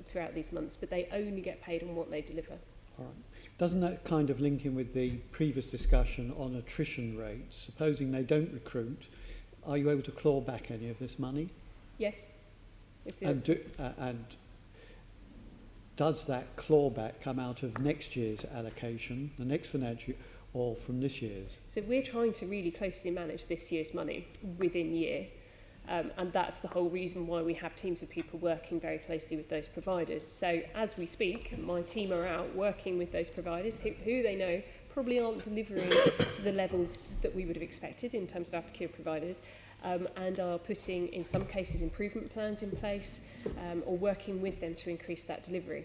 throughout these months, but they only get paid on what they deliver. All right. Doesn't that kind of link in with the previous discussion on attrition rates? Supposing they don't recruit, are you able to claw back any of this money? Yes. And does that clawback come out of next year's allocation, the next financial year, or from this year's? So we're trying to really closely manage this year's money within year. And that's the whole reason why we have teams of people working very closely with those providers. So as we speak, my team are out working with those providers who they know probably aren't delivering to the levels that we would have expected in terms of our procured providers, and are putting, in some cases, improvement plans in place, or working with them to increase that delivery.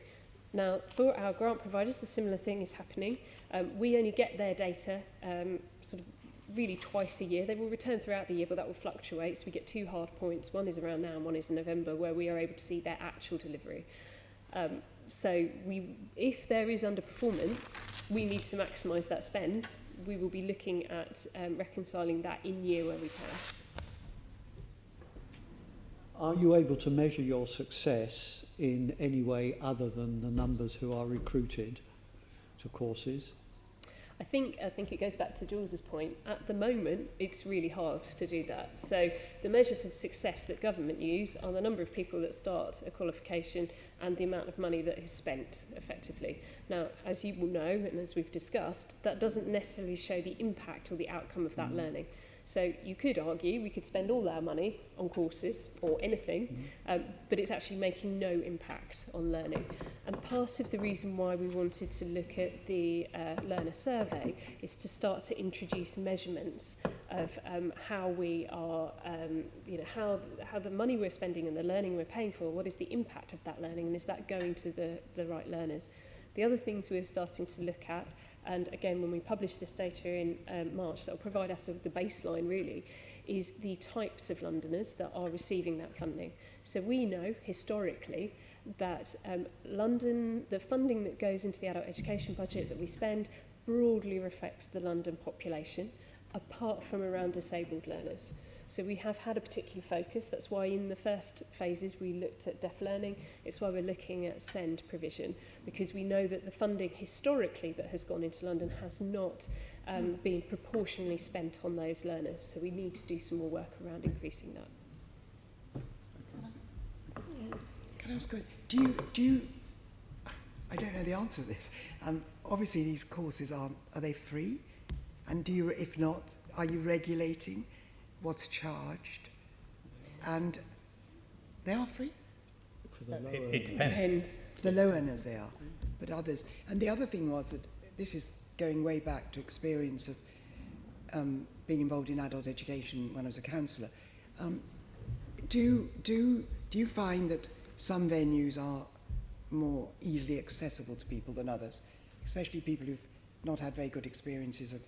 Now, for our grant providers, the similar thing is happening. We only get their data sort of really twice a year. They will return throughout the year, but that will fluctuate. So we get 2 hard points. One is around now and one is in November, where we are able to see their actual delivery. So if there is underperformance, we need to maximise that spend. We will be looking at reconciling that in year where we can. Are you able to measure your success in any way other than the numbers who are recruited to courses? I think it goes back to Jules's point. At the moment, it's really hard to do that. So the measures of success that government use are the number of people that start a qualification and the amount of money that is spent effectively. Now, as you will know, and as we've discussed, that doesn't necessarily show the impact or the outcome of that learning. So you could argue we could spend all our money on courses or anything, but it's actually making no impact on learning. And part of the reason why we wanted to look at the learner survey is to start to introduce measurements of how we are, how the money we're spending and the learning we're paying for, what is the impact of that learning, and is that going to the right learners? The other things we're starting to look at, and again, when we publish this data in March, that will provide us with the baseline really, is the types of Londoners that are receiving that funding. So we know historically that London, the funding that goes into the adult education budget that we spend broadly reflects the London population, apart from around disabled learners. So we have had a particular focus. That's why in the first phases we looked at deaf learning. It's why we're looking at SEND provision, because we know that the funding historically that has gone into London has not been proportionally spent on those learners. So we need to do some more work around increasing that. Can I ask a question? Do you I don't know the answer to this. Obviously these courses are they free? And do you, if not, are you regulating what's charged? And they are free? It depends. For the low earners they are, but others. And the other thing was that this is going way back to experience of being involved in adult education when I was a counsellor. Do you find that some venues are more easily accessible to people than others, especially people who've not had very good experiences of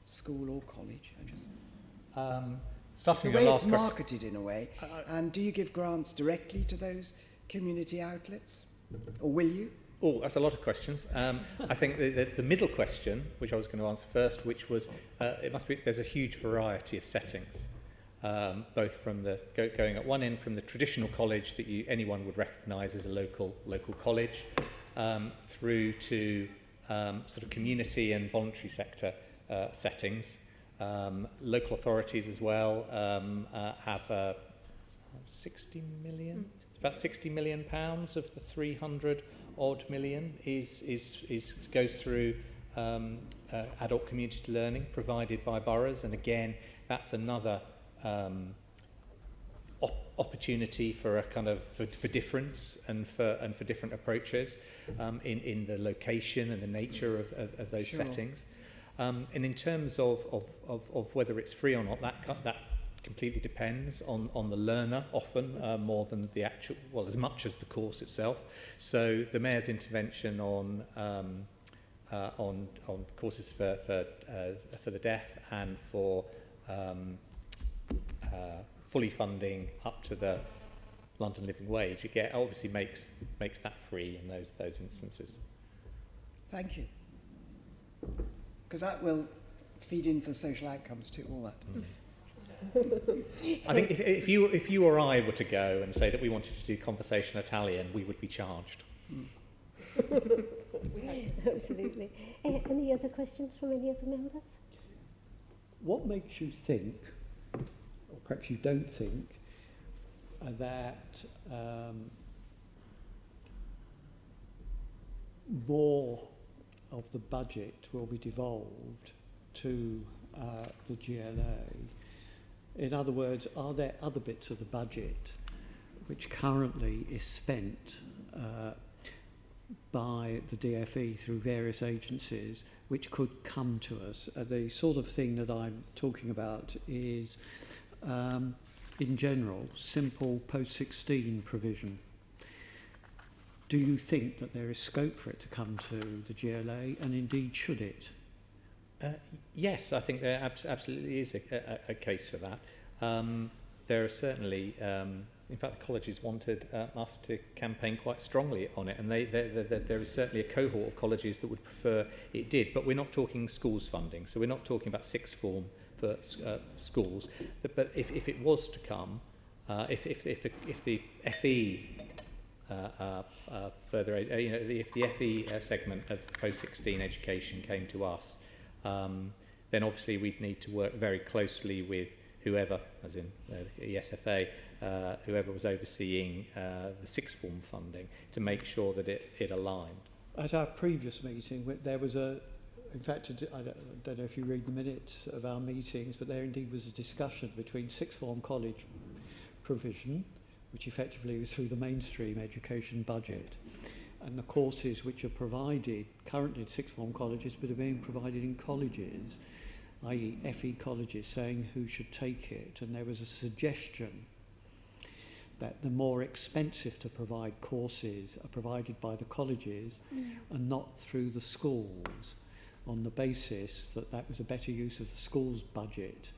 school or college? It's Starting the with way your it's last question. marketed in a way. And do you give grants directly to those community outlets? Or will you? Oh, that's a lot of questions. I think the middle question, which I was going to answer first, which was, there's a huge variety of settings, both from going at one end from the traditional college that anyone would recognise as a local college, through to sort of community and voluntary sector settings. Local authorities as well have 60 million, about 60 million pounds of the 300 odd million goes through adult community learning provided by boroughs, and again that's another opportunity for a kind of for difference and for different approaches in the location and the nature of those settings. And in terms of whether it's free or not, that completely depends on the learner, often more than the actual, well, as much as the course itself. So the Mayor's intervention on courses for the deaf and for fully funding up to the London Living Wage, it obviously makes that free in those instances. Thank you. Because that will feed into the social outcomes too, all that. I think if you or I were to go and say that we wanted to do conversation Italian, we would be charged. Absolutely. Any other questions from any other members? What makes you think, or perhaps you don't think, that more of the budget will be devolved to the GLA? In other words, are there other bits of the budget which currently is spent by the DFE through various agencies which could come to us? The sort of thing that I'm talking about is, in general, simple post-16 provision. Do you think that there is scope for it to come to the GLA, and indeed should it? Yes, I think there absolutely is a case for that. There are certainly, in fact, the colleges wanted us to campaign quite strongly on it, and there is certainly a cohort of colleges that would prefer it did, but we're not talking schools funding, so we're not talking about sixth form for schools. But if it was to come, if the FE further, if the FE segment of post-16 education came to us, then obviously we'd need to work very closely with whoever, as in the ESFA, whoever was overseeing the sixth form funding, to make sure that it aligned. At our previous meeting, there was in fact, I don't know if you read the minutes of our meetings, but there indeed was a discussion between sixth form college provision, which effectively was through the mainstream education budget, and the courses which are provided currently in sixth form colleges but are being provided in colleges, i.e. FE colleges, saying who should take it. And there was a suggestion that the more expensive to provide courses are provided by the colleges and not through the schools, on the basis that that was a better use of the school's budget.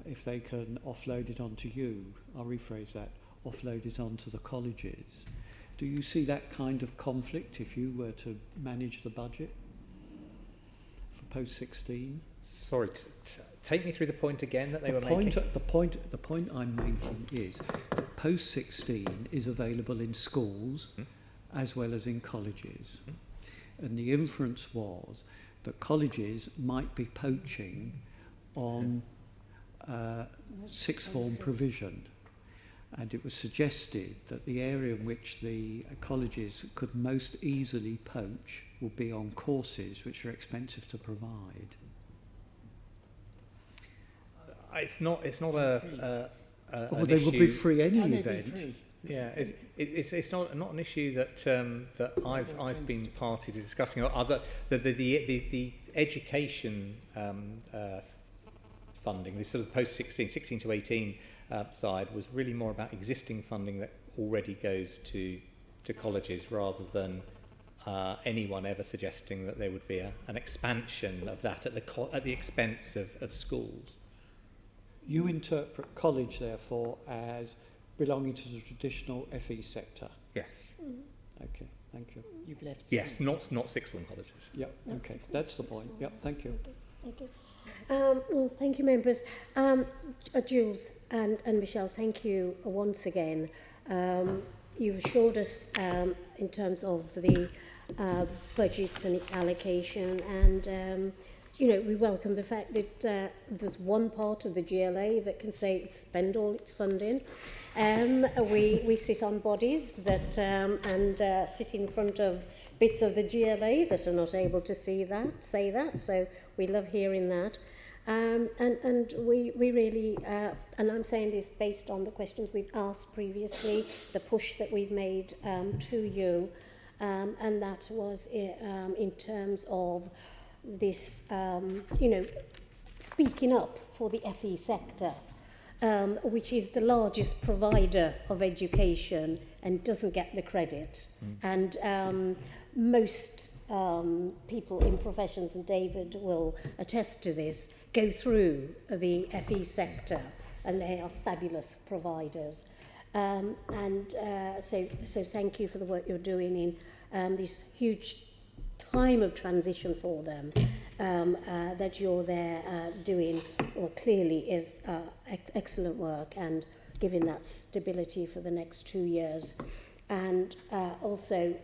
If they can offload it onto you, I'll rephrase that, offload it onto the colleges. Do you see that kind of conflict if you were to manage the budget for post-16? Sorry, take me through the point again that they were making. The point I'm making is that post-16 is available in schools as well as in colleges. And the inference was that colleges might be poaching on sixth form provision, and it was suggested that the area in which the colleges could most easily poach would be on courses which are expensive to provide. It's not Or an they issue. would be free any And they'd be event. free. Yeah, it's not an issue that I've been party to discussing. Other the education funding, this sort of post 16 to 18 side, was really more about existing funding that already goes to to colleges rather than anyone ever suggesting that there would be an expansion of that at the expense of schools. You interpret college, therefore, as belonging to the traditional FE sector? Yes. Okay, thank you. You've left. Yes, not sixth form colleges. Yep, okay, that's the point. Yep, thank you. Thank you. Well, thank you, members. Jules and Michelle, thank you once again. You've assured us in terms of the budgets and its allocation, and you know, we welcome the fact that there's one part of the GLA that can say it's spend all its funding. We sit on bodies that and sit in front of bits of the GLA that are not able to say that. So we love hearing that. And we really, and I'm saying this based on the questions we've asked previously, the push that we've made to you, and that was in terms of this, you know, speaking up for the FE sector, which is the largest provider of education and doesn't get the credit. And most people in professions, and David will attest to this, go through the FE sector, and they are fabulous providers. So thank you for the work you're doing in this huge time of transition for them, that you're there doing what clearly is excellent work and giving that stability for the next 2 years. And also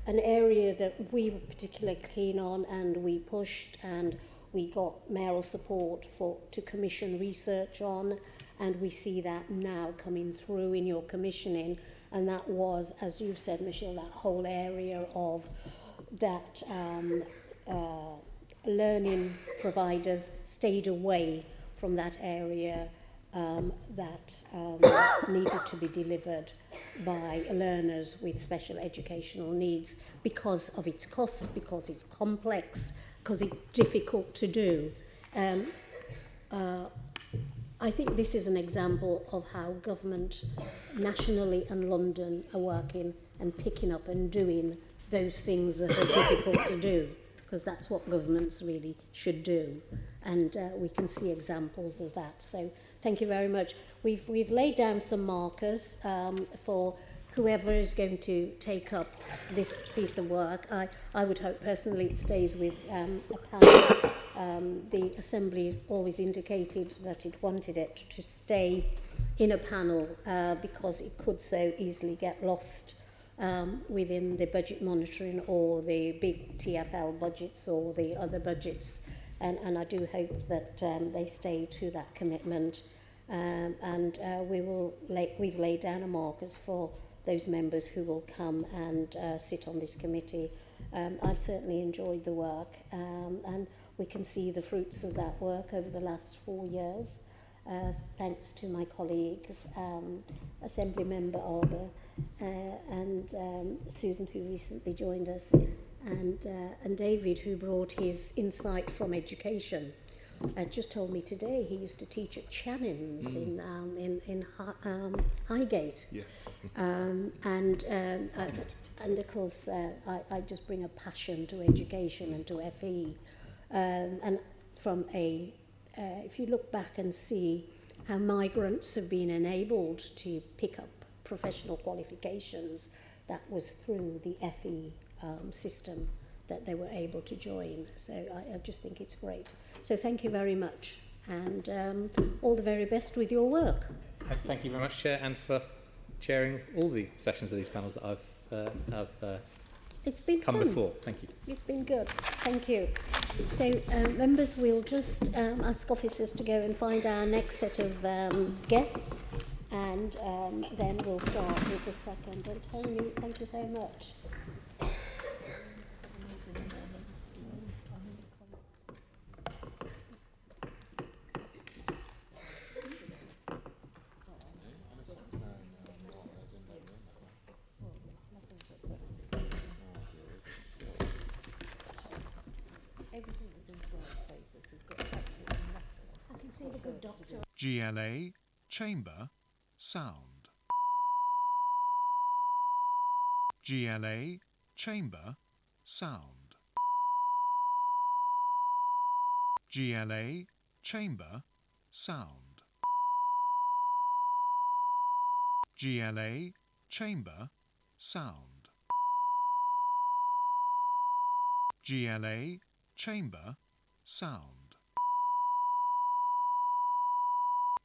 an area that we were particularly keen on, and we pushed, and we got mayoral support to commission research on, and we see that now coming through in your commissioning, and that was, as you've said, Michelle, that whole area of that learning providers stayed away from that area that needed to be delivered by learners with special educational needs because of its costs, because it's complex, because it's difficult to do. I think this is an example of how government nationally and London are working and picking up and doing those things that are difficult to do, because that's what governments really should do. And we can see examples of that. So thank you very much. We've laid down some markers for whoever is going to take up this piece of work. I would hope personally it stays with a panel. The Assembly has always indicated that it wanted it to stay in a panel because it could so easily get lost within the budget monitoring or the big TfL budgets or the other budgets. And I do hope that they stay to that commitment. We've laid down a markers for those members who will come and sit on this committee. I've certainly enjoyed the work, and we can see the fruits of that work over the last 4 years. Thanks to my colleagues, Assembly Member Arbour and Susan, who recently joined us, and David, who brought his insight from education. Just told me today he used to teach at Channings in Highgate. Yes. And of course, I just bring a passion to education and to FE. And from if you look back and see how migrants have been enabled to pick up professional qualifications, that was through the FE system that they were able to join. So I just think it's great. So thank you very much, and all the very best with your work. Thank you very much, Chair, and for chairing all the sessions of these panels that I've It's been come fun. before. Thank you. It's been good. Thank you. So members, we'll just ask officers to go and find our next set of guests, and then we'll start with the second. And Tony, thank you so much. Everything that's in Grant's papers has got absolutely nothing. I can see the good doctor. GLA, Chamber, Sound. GLA, chamber, sound. GLA, chamber, sound. GLA, chamber, sound. GLA, chamber, sound.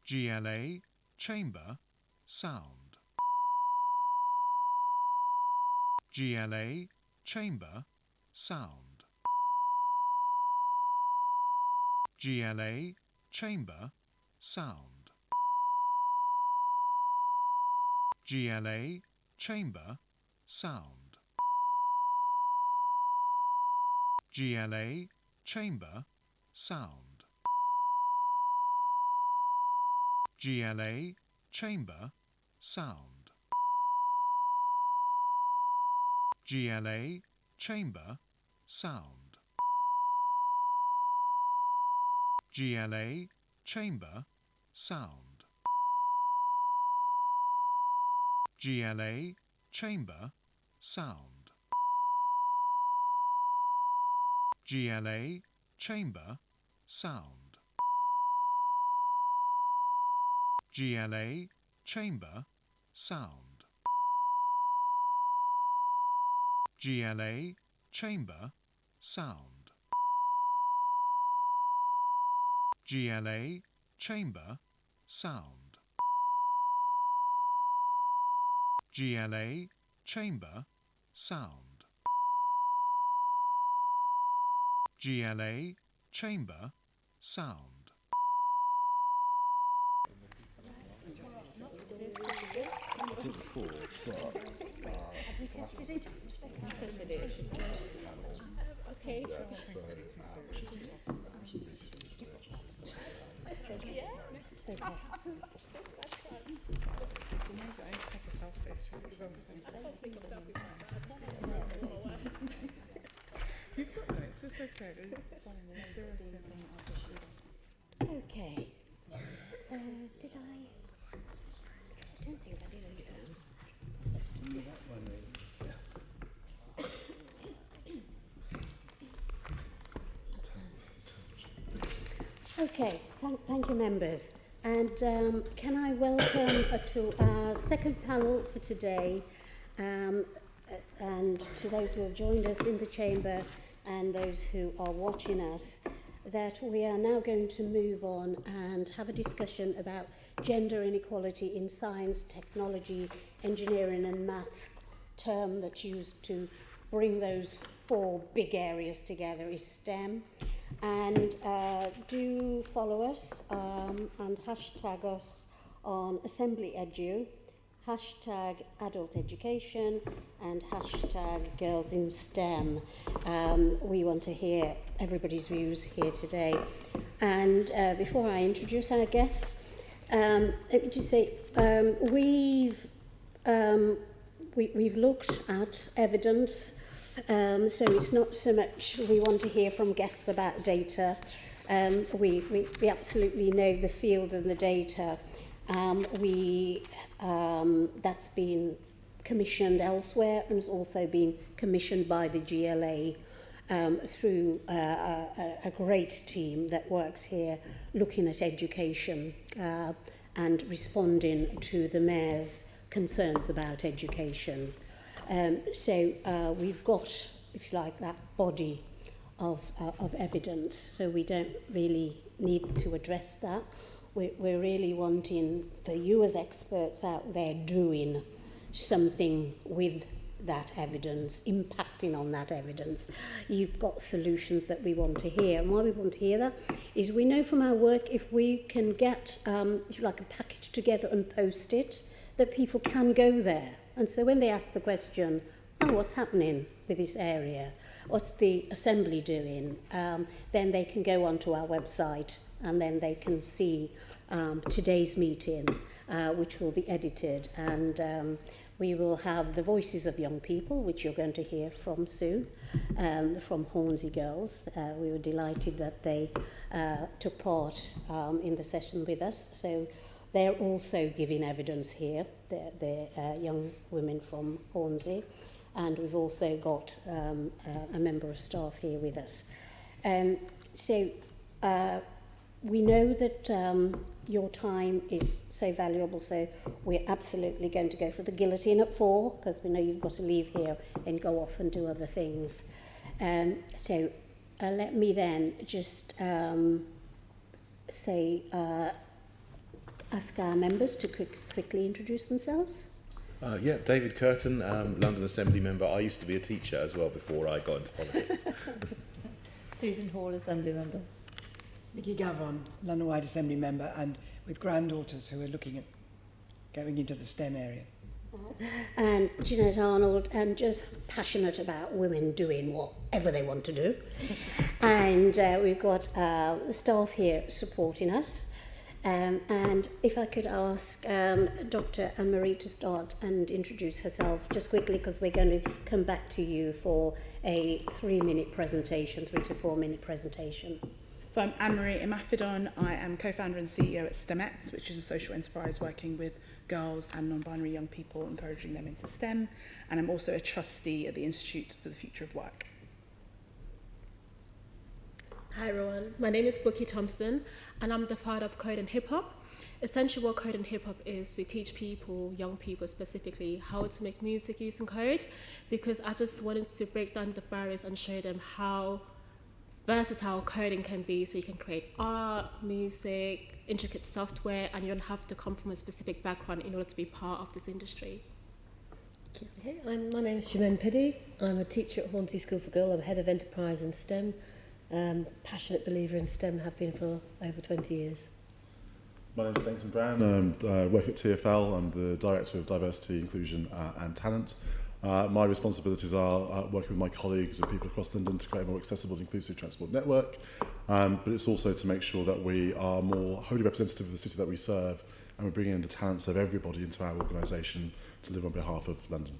GLA, chamber, sound. GLA, chamber, sound. GLA, chamber, sound. GLA, chamber, sound. GLA, chamber, sound. GLA, chamber, sound. GLA, chamber, sound. GLA, chamber, sound. GLA, chamber, sound. GLA, chamber, sound. GLA, chamber, sound. GLA, chamber, sound. GLA, chamber, sound. GLA, chamber, sound. GLA, chamber, sound. Have we tested it? Okay. It's okay. You've got notes, it's okay. Okay. Did I? I don't think I did. Okay, thank you, members. And can I welcome to our second panel for today, and to those who have joined us in the chamber and those who are watching us, that we are now going to move on and have a discussion about gender inequality in science, technology, engineering and maths, term that's used to bring those four big areas together is STEM. And do follow us and hashtag us on Assembly Edu, hashtag Adult Education and hashtag Girls in STEM. We want to hear everybody's views here today. And before I introduce our guests, let me just say we've looked at evidence. So it's not so much we want to hear from guests about data. We absolutely know the field and the data. That's been commissioned elsewhere and has also been commissioned by the GLA through a great team that works here looking at education and responding to the Mayor's concerns about education. So we've got, if you like, that body of evidence, so we don't really need to address that. We're really wanting for you as experts out there doing something with that evidence, impacting on that evidence. You've got solutions that we want to hear. And why we want to hear that is we know from our work, if we can get, if you like, a package together and post it, that people can go there. And so when they ask the question, oh, what's happening with this area? What's the Assembly doing? Then they can go onto our website and then they can see today's meeting, which will be edited. And we will have the voices of young people, which you're going to hear from soon, from Hornsey Girls. We were delighted that they took part in the session with us. So they're also giving evidence here. They're young women from Hornsey. and we've also got a member of staff here with us. We know that your time is so valuable, so we're absolutely going to go for the guillotine at 4, because we know you've got to leave here and go off and do other things. Let me then just ask our members to quickly introduce themselves. Yeah, David Curtin, London Assembly member. I used to be a teacher as well before I got into politics. Susan Hall, Assembly Member. Nikki Gavron, London-wide Assembly member, and with granddaughters who are looking at going into the STEM area. And Jeanette Arnold, and just passionate about women doing whatever they want to do. And we've got staff here supporting us. And if I could ask Dr. Anne-Marie to start and introduce herself just quickly, because we're going to come back to you for a 3-minute presentation, 3 to 4 minute presentation. So I'm Anne-Marie Imafidon. I am co-founder and CEO at STEMettes, which is a social enterprise working with girls and non-binary young people, encouraging them into STEM. And I'm also a trustee at the Institute for the Future of Work. Hi everyone, my name is Bookie Thompson and I'm the founder of Code and Hip Hop. Essentially what Code and Hip Hop is, we teach people, young people specifically, how to make music using code, because I just wanted to break down the barriers and show them how versatile coding can be, so you can create art, music, intricate software, and you don't have to come from a specific background in order to be part of this industry. Hey, my name is Shemaine Piddy. I'm a teacher at Hornsey School for Girls. I'm head of enterprise and STEM. Passionate believer in STEM, have been for over 20 years. My name is Stanton Brown. I work at TFL. I'm the Director of Diversity, Inclusion and Talent. My responsibilities are working with my colleagues and people across London to create a more accessible and inclusive transport network, but it's also to make sure that we are more wholly representative of the city that we serve, and we're bringing in the talents of everybody into our organisation to live on behalf of London.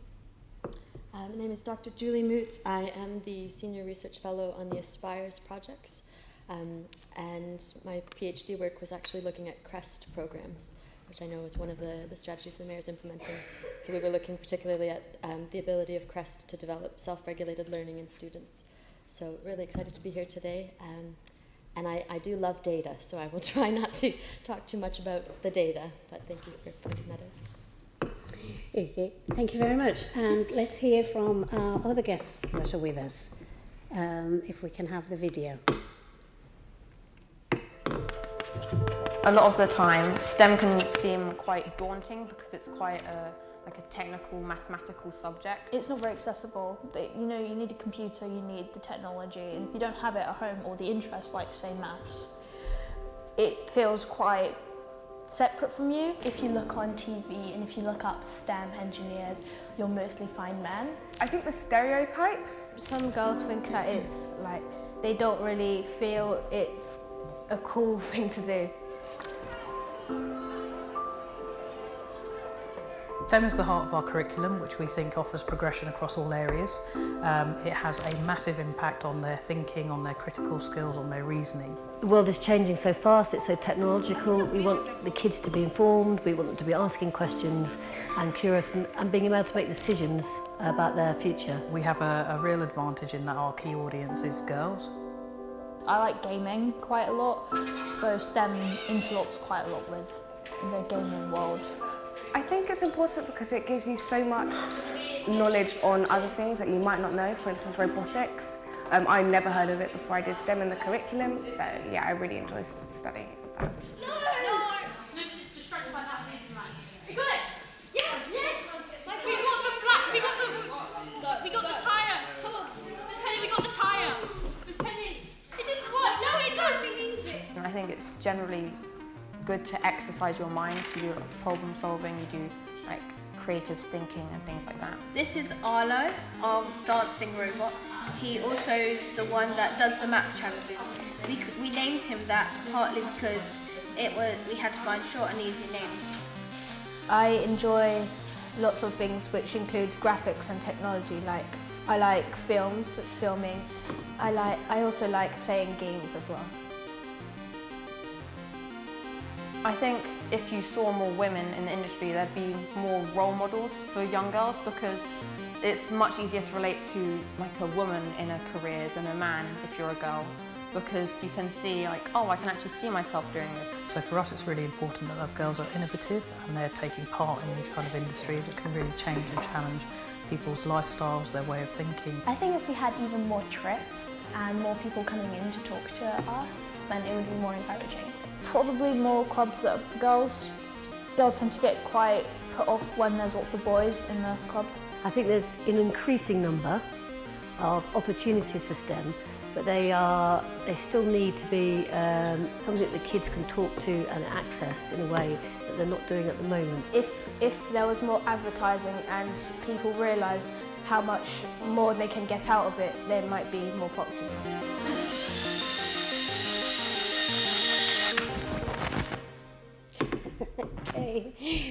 My name is Dr. Julie Moot. I am the Senior Research Fellow on the Aspires projects, and my PhD work was actually looking at CREST programs, which I know is one of the strategies the Mayor is implementing. So we were looking particularly at the ability of CREST to develop self-regulated learning in students. So really excited to be here today. And I do love data, so I will try not to talk too much about the data, but thank you for pointing that out. Okay, thank you very much. And let's hear from our other guests that are with us, if we can have the video. A lot of the time, STEM can seem quite daunting because it's quite a technical, mathematical subject. It's not very accessible. You know, you need a computer, you need the technology, and if you don't have it at home or the interest, like say maths, it feels quite separate from you. If you look on TV and if you look up STEM engineers, you'll mostly find men. I think the stereotypes. Some girls think that it's like, they don't really feel it's a cool thing to do. STEM is the heart of our curriculum, which we think offers progression across all areas. It has a massive impact on their thinking, on their critical skills, on their reasoning. The world is changing so fast, it's so technological. We want the kids to be informed, we want them to be asking questions and curious and being able to make decisions about their future. We have a real advantage in that our key audience is girls. I like gaming quite a lot, so STEM interlocks quite a lot with the gaming world. I think it's important because it gives you so much knowledge on other things that you might not know, for instance robotics. I never heard of it before I did STEM in the curriculum, so yeah, I really enjoy studying that. No, this is distracted by that reason, right? We got it! Yes! We got the black, we got the tyre! Come on, Miss Penny, we got the tyre! Miss Penny, it didn't work! No, it does! I think it's generally good to exercise your mind, to do problem solving, you do like creative thinking and things like that. This is Arlo, our dancing robot. He also is the one that does the map challenges. We named him that partly because we had to find short and easy names. I enjoy lots of things, which includes graphics and technology. Like I like filming. I also like playing games as well. I think if you saw more women in the industry, there'd be more role models for young girls, because it's much easier to relate to like a woman in a career than a man if you're a girl, because you can see like, oh, I can actually see myself doing this. So for us it's really important that our girls are innovative and they're taking part in these kind of industries that can really change and challenge people's lifestyles, their way of thinking. I think if we had even more trips and more people coming in to talk to us, then it would be more encouraging. Probably more clubs that are for girls. Girls tend to get quite put off when there's lots of boys in the club. I think there's an increasing number of opportunities for STEM, but they still need to be something that the kids can talk to and access in a way that they're not doing at the moment. If there was more advertising and people realise how much more they can get out of it, they might be more popular.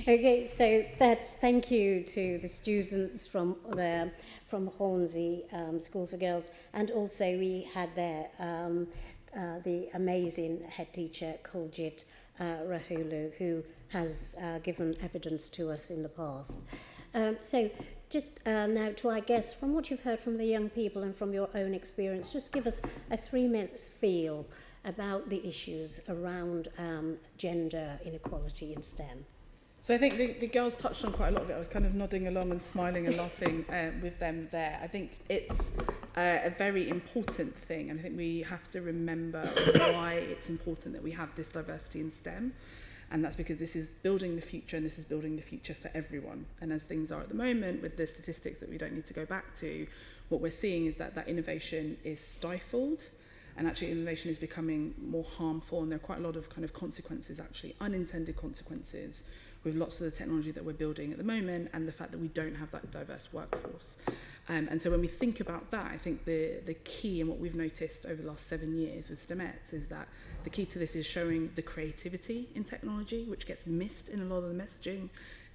Okay, so thank you to the students from Hornsey School for Girls, and also we had there the amazing head teacher Kuljit Rahulu, who has given evidence to us in the past. So just now to our guests, from what you've heard from the young people and from your own experience, just give us a 3-minute feel about the issues around gender inequality in STEM. So I think the girls touched on quite a lot of it. I was kind of nodding along and smiling and laughing with them there. I think it's a very important thing, and I think we have to remember why it's important that we have this diversity in STEM. And that's because this is building the future, and this is building the future for everyone. And as things are at the moment, with the statistics that we don't need to go back to, what we're seeing is that innovation is stifled, and actually innovation is becoming more harmful, and there are quite a lot of kind of consequences, actually, unintended consequences, with lots of the technology that we're building at the moment and the fact that we don't have that diverse workforce. And so when we think about that, I think the key, and what we've noticed over the last 7 years with STEMettes, is that the key to this is showing the creativity in technology, which gets missed in a lot of the messaging,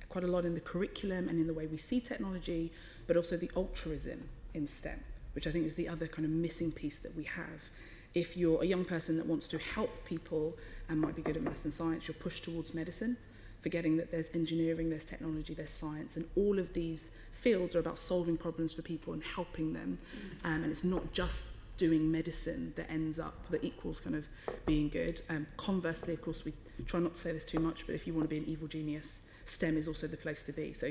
quite a lot in the curriculum and in the way we see technology, but also the altruism in STEM, which I think is the other kind of missing piece that we have. If you're a young person that wants to help people and might be good at maths and science, you're pushed towards medicine, forgetting that there's engineering, there's technology, there's science, and all of these fields are about solving problems for people and helping them. And it's not just doing medicine that equals kind of being good. Conversely, of course, we try not to say this too much, but if you want to be an evil genius, STEM is also the place to be. So,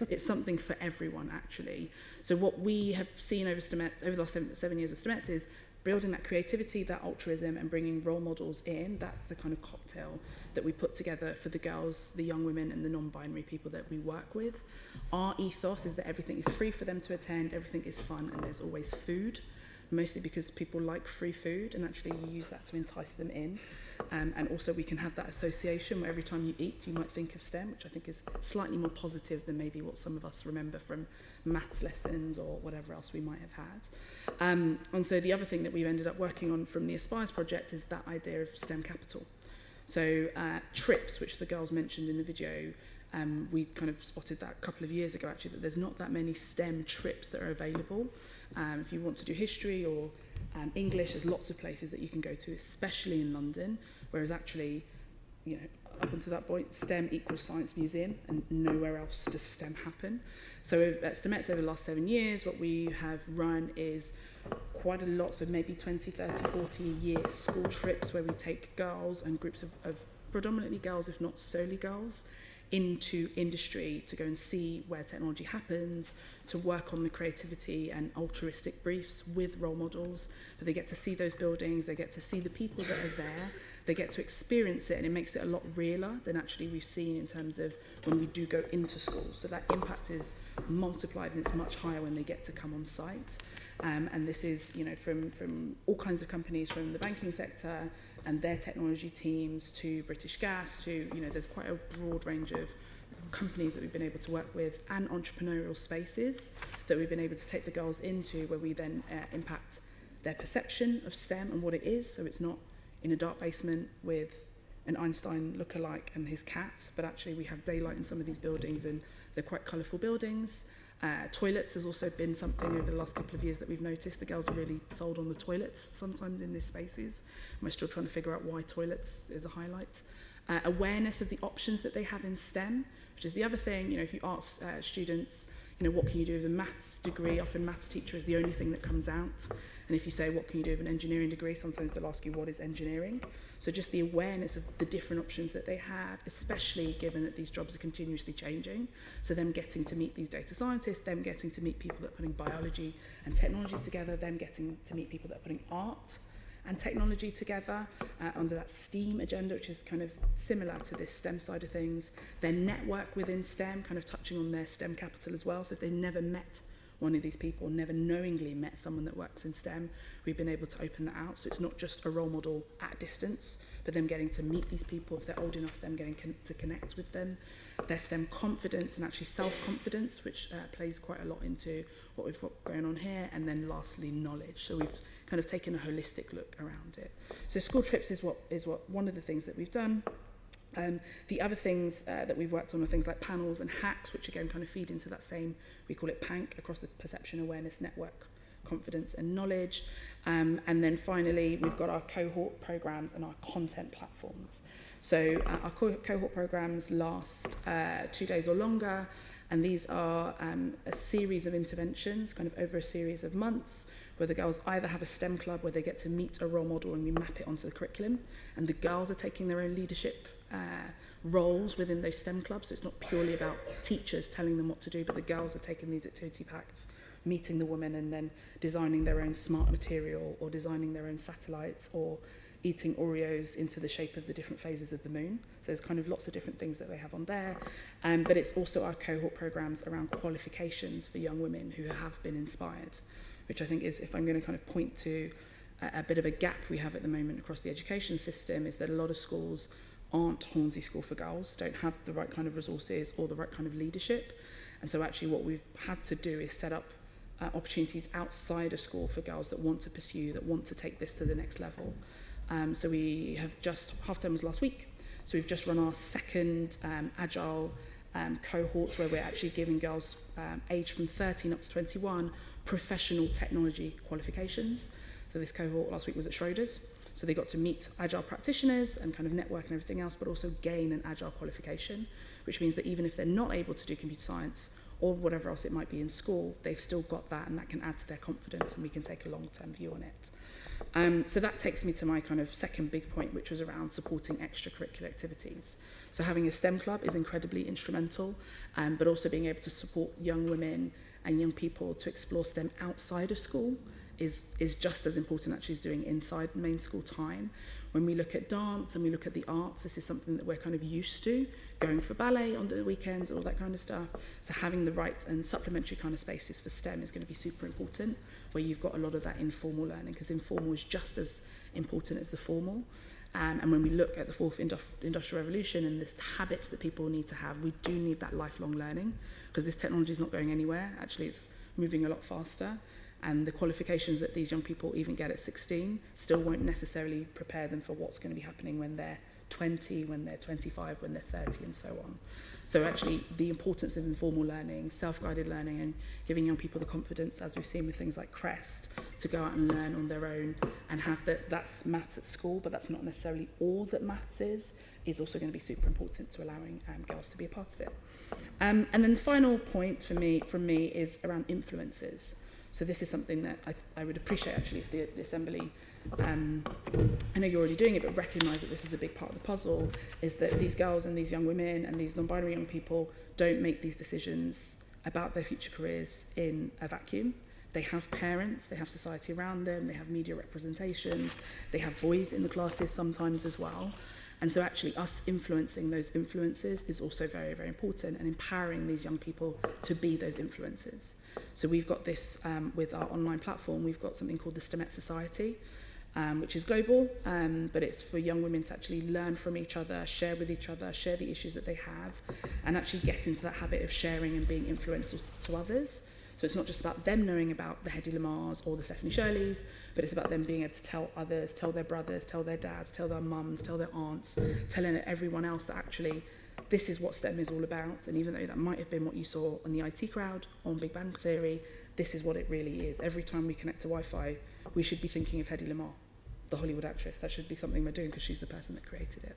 it's something for everyone, actually. So what we have seen over the last 7 years of STEMettes is building that creativity, that altruism, and bringing role models in. That's the kind of cocktail that we put together for the girls, the young women, and the non-binary people that we work with. Our ethos is that everything is free for them to attend, everything is fun, and there's always food, mostly because people like free food, and actually you use that to entice them in. And also we can have that association where every time you eat, you might think of STEM, which I think is slightly more positive than maybe what some of us remember from maths lessons or whatever else we might have had. And so the other thing that we've ended up working on from the Aspires project is that idea of STEM capital. So trips, which the girls mentioned in the video, we kind of spotted that a couple of years ago, actually, that there's not that many STEM trips that are available. If you want to do history or English, there's lots of places that you can go to, especially in London, whereas actually, up until that point, STEM equals Science Museum, and nowhere else does STEM happen. So at STEMettes over the last 7 years, what we have run is quite a lot, so maybe 20, 30, 40 a year school trips where we take girls and groups of predominantly girls, if not solely girls, into industry to go and see where technology happens, to work on the creativity and altruistic briefs with role models. But they get to see those buildings, they get to see the people that are there, they get to experience it, and it makes it a lot realer than actually we've seen in terms of when we do go into schools. So that impact is multiplied, and it's much higher when they get to come on site. And this is, from all kinds of companies, from the banking sector and their technology teams to British Gas to, there's quite a broad range of companies that we've been able to work with, and entrepreneurial spaces that we've been able to take the girls into, where we then impact their perception of STEM and what it is. So it's not in a dark basement with an Einstein lookalike and his cat, but actually we have daylight in some of these buildings, and they're quite colourful buildings. Toilets has also been something over the last couple of years that we've noticed. The girls are really sold on the toilets sometimes in these spaces. We're still trying to figure out why toilets is a highlight. Awareness of the options that they have in STEM, which is the other thing. If you ask students, what can you do with a maths degree? Often maths teacher is the only thing that comes out. And if you say, what can you do with an engineering degree? Sometimes they'll ask you, what is engineering? So just the awareness of the different options that they have, especially given that these jobs are continuously changing. So them getting to meet these data scientists, them getting to meet people that are putting biology and technology together, them getting to meet people that are putting art and technology together under that STEAM agenda, which is kind of similar to this STEM side of things. Their network within STEM, kind of touching on their STEM capital as well. So if they've never met one of these people, never knowingly met someone that works in STEM, we've been able to open that out. So it's not just a role model at a distance, but them getting to meet these people, if they're old enough, them getting to connect with them. Their STEM confidence and actually self-confidence, which plays quite a lot into what we've got going on here. And then lastly, knowledge. So we've kind of taken a holistic look around it. So school trips is what one of the things that we've done. The other things that we've worked on are things like panels and hacks, which again kind of feed into that same, we call it PANC, across the perception, awareness, network, confidence and knowledge. And then finally, we've got our cohort programs and our content platforms. So our cohort programs last 2 days or longer, and these are a series of interventions kind of over a series of months, where the girls either have a STEM club where they get to meet a role model and we map it onto the curriculum, and the girls are taking their own leadership roles within those STEM clubs. So it's not purely about teachers telling them what to do, but the girls are taking these activity packs, meeting the women, and then designing their own smart material, or designing their own satellites, or eating Oreos into the shape of the different phases of the moon. So there's kind of lots of different things that they have on there. But it's also our cohort programs around qualifications for young women who have been inspired, which I think is, if I'm going to kind of point to a bit of a gap we have at the moment across the education system, is that a lot of schools aren't Hornsey School for Girls, don't have the right kind of resources or the right kind of leadership. And so actually what we've had to do is set up opportunities outside of school for girls that want to pursue, that want to take this to the next level. So we have just, half term was last week, so we've just run our second agile cohort, where we're actually giving girls aged from 13 up to 21 professional technology qualifications. So this cohort last week was at Schroders. So they got to meet agile practitioners and kind of network and everything else, but also gain an agile qualification, which means that even if they're not able to do computer science or whatever else it might be in school, they've still got that, and that can add to their confidence, and we can take a long-term view on it. So that takes me to my kind of second big point, which was around supporting extracurricular activities. So having a STEM club is incredibly instrumental, but also being able to support young women and young people to explore STEM outside of school is just as important actually as doing inside main school time. When we look at dance and we look at the arts, this is something that we're kind of used to, going for ballet on the weekends, all that kind of stuff. So having the right and supplementary kind of spaces for STEM is going to be super important, where you've got a lot of that informal learning, because informal is just as important as the formal. And when we look at the fourth industrial revolution and the habits that people need to have, we do need that lifelong learning, because this technology is not going anywhere. Actually, it's moving a lot faster. And the qualifications that these young people even get at 16 still won't necessarily prepare them for what's going to be happening when they're 20, when they're 25, when they're 30, and so on. So actually, the importance of informal learning, self-guided learning, and giving young people the confidence, as we've seen with things like Crest, to go out and learn on their own and have that's maths at school, but that's not necessarily all that maths is also going to be super important to allowing girls to be a part of it. And then the final point from me is around influences. So this is something that I would appreciate actually if the Assembly, I know you're already doing it, but recognise that this is a big part of the puzzle, is that these girls and these young women and these non-binary young people don't make these decisions about their future careers in a vacuum. They have parents, they have society around them, they have media representations, they have boys in the classes sometimes as well. And so actually us influencing those influences is also very, very important, and empowering these young people to be those influences. So we've got this with our online platform, we've got something called the STEMette Society, which is global, but it's for young women to actually learn from each other, share with each other, share the issues that they have, and actually get into that habit of sharing and being influencers to others. So it's not just about them knowing about the Hedy Lamars or the Stephanie Shirleys, but it's about them being able to tell others, tell their brothers, tell their dads, tell their mums, tell their aunts, telling everyone else that actually this is what STEM is all about. And even though that might have been what you saw on the IT crowd, on Big Bang Theory, this is what it really is. Every time we connect to Wi-Fi, we should be thinking of Hedy Lamar, the Hollywood actress. That should be something we're doing, because she's the person that created it.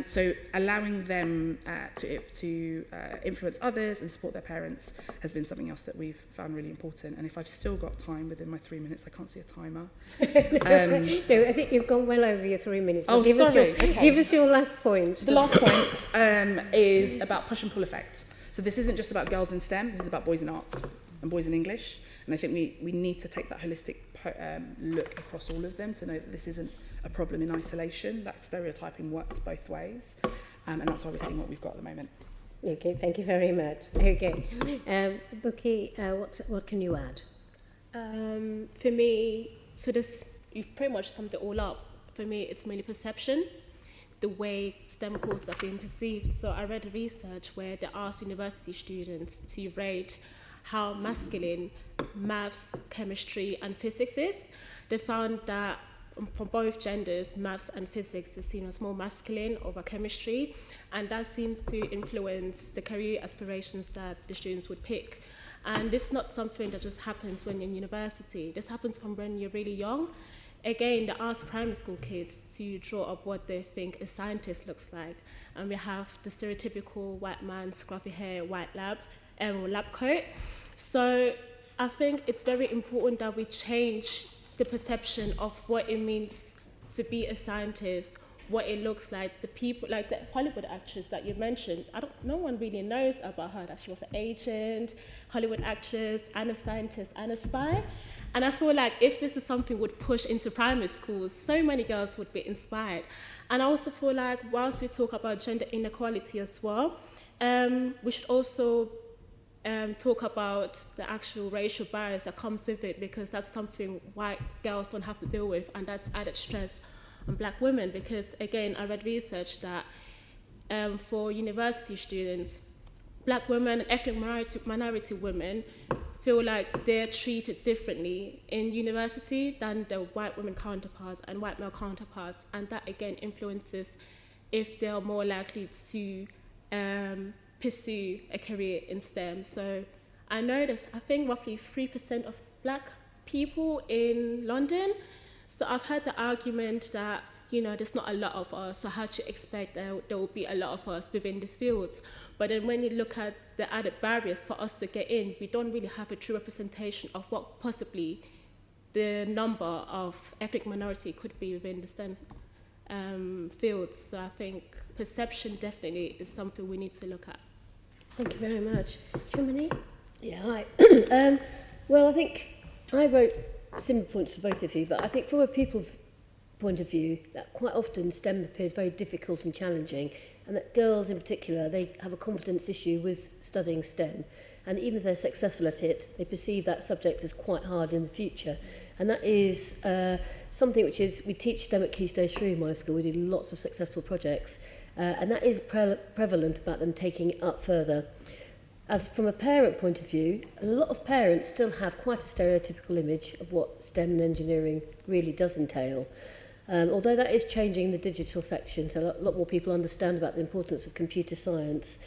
So allowing them to influence others and support their parents has been something else that we've found really important. And if I've still got time within my 3 minutes, I can't see a timer. No, I think you've gone well over your 3 minutes. But Oh, sorry. Give us your last point. The last point is about push and pull effect. So this isn't just about girls in STEM, this is about boys in arts and boys in English. And I think we need to take that holistic look across all of them to know that this isn't a problem in isolation, that stereotyping works both ways. And that's why we're seeing what we've got at the moment. Okay, thank you very much. Okay. Bookie, what can you add? For me, so this, you've pretty much summed it all up. For me, it's mainly perception, the way STEM courses are being perceived. So I read research where they asked university students to rate how masculine maths, chemistry and physics is. They found that for both genders, maths and physics is seen as more masculine over chemistry, and that seems to influence the career aspirations that the students would pick. And this is not something that just happens when you're in university. This happens from when you're really young. Again, they ask primary school kids to draw up what they think a scientist looks like. And we have the stereotypical white man, scruffy hair, white lab coat. So I think it's very important that we change the perception of what it means to be a scientist, what it looks like. The people, like the Hollywood actress that you mentioned, no one really knows about her, that she was an agent, Hollywood actress, and a scientist, and a spy. And I feel like if this is something would push into primary schools, so many girls would be inspired. And I also feel like whilst we talk about gender inequality as well, we should also talk about the actual racial barriers that comes with it, because that's something white girls don't have to deal with, and that's added stress on black women. Because again, I read research that for university students, black women and ethnic minority women feel like they're treated differently in university than their white women counterparts and white male counterparts, and that again influences if they're more likely to pursue a career in STEM. So I know there's, I think, roughly 3% of black people in London. So I've heard the argument that, you know, there's not a lot of us, so how do you expect there will be a lot of us within these fields? But then when you look at the added barriers for us to get in, we don't really have a true representation of what possibly the number of ethnic minority could be within the STEM fields. So I think perception definitely is something we need to look at. Thank you very much. Jiminy? Yeah, hi. Well, I think I wrote similar points to both of you, but I think from a people's point of view, that quite often STEM appears very difficult and challenging, and that girls in particular, they have a confidence issue with studying STEM, and even if they're successful at it, they perceive that subject as quite hard in the future. And that is something which is, we teach STEM at Key Stage 3 in my school. We do lots of successful projects, and that is prevalent about them taking it up further. As from a parent point of view, a lot of parents still have quite a stereotypical image of what STEM and engineering really does entail. Although that is changing in the digital section, so a lot more people understand about the importance of computer science.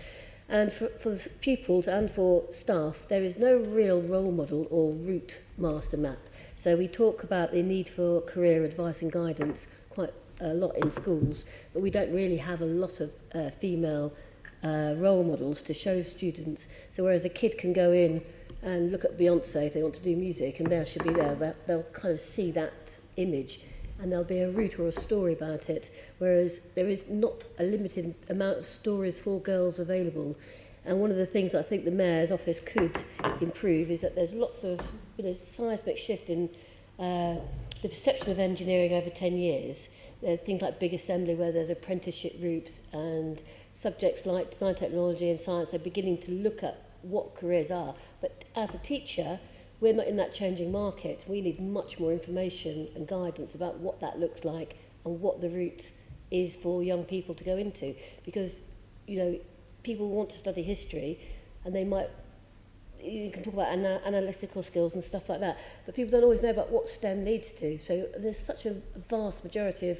And for the pupils and for staff, there is no real role model or route master map. So we talk about the need for career advice and guidance quite a lot in schools, but we don't really have a lot of female role models to show students. So whereas a kid can go in and look at Beyonce if they want to do music, and there she'll be there, they'll kind of see that image, and there'll be a route or a story about it, whereas there is not a limited amount of stories for girls available. And one of the things that I think the Mayor's office could improve is that there's lots of seismic shift in the perception of engineering over 10 years. There are things like Big Assembly where there's apprenticeship routes, and subjects like design, technology and science, they're beginning to look at what careers are. But as a teacher, we're not in that changing market. We need much more information and guidance about what that looks like and what the route is for young people to go into. Because, you know, people want to study history, and they might, you can talk about analytical skills and stuff like that, but people don't always know about what STEM leads to. So there's such a vast majority of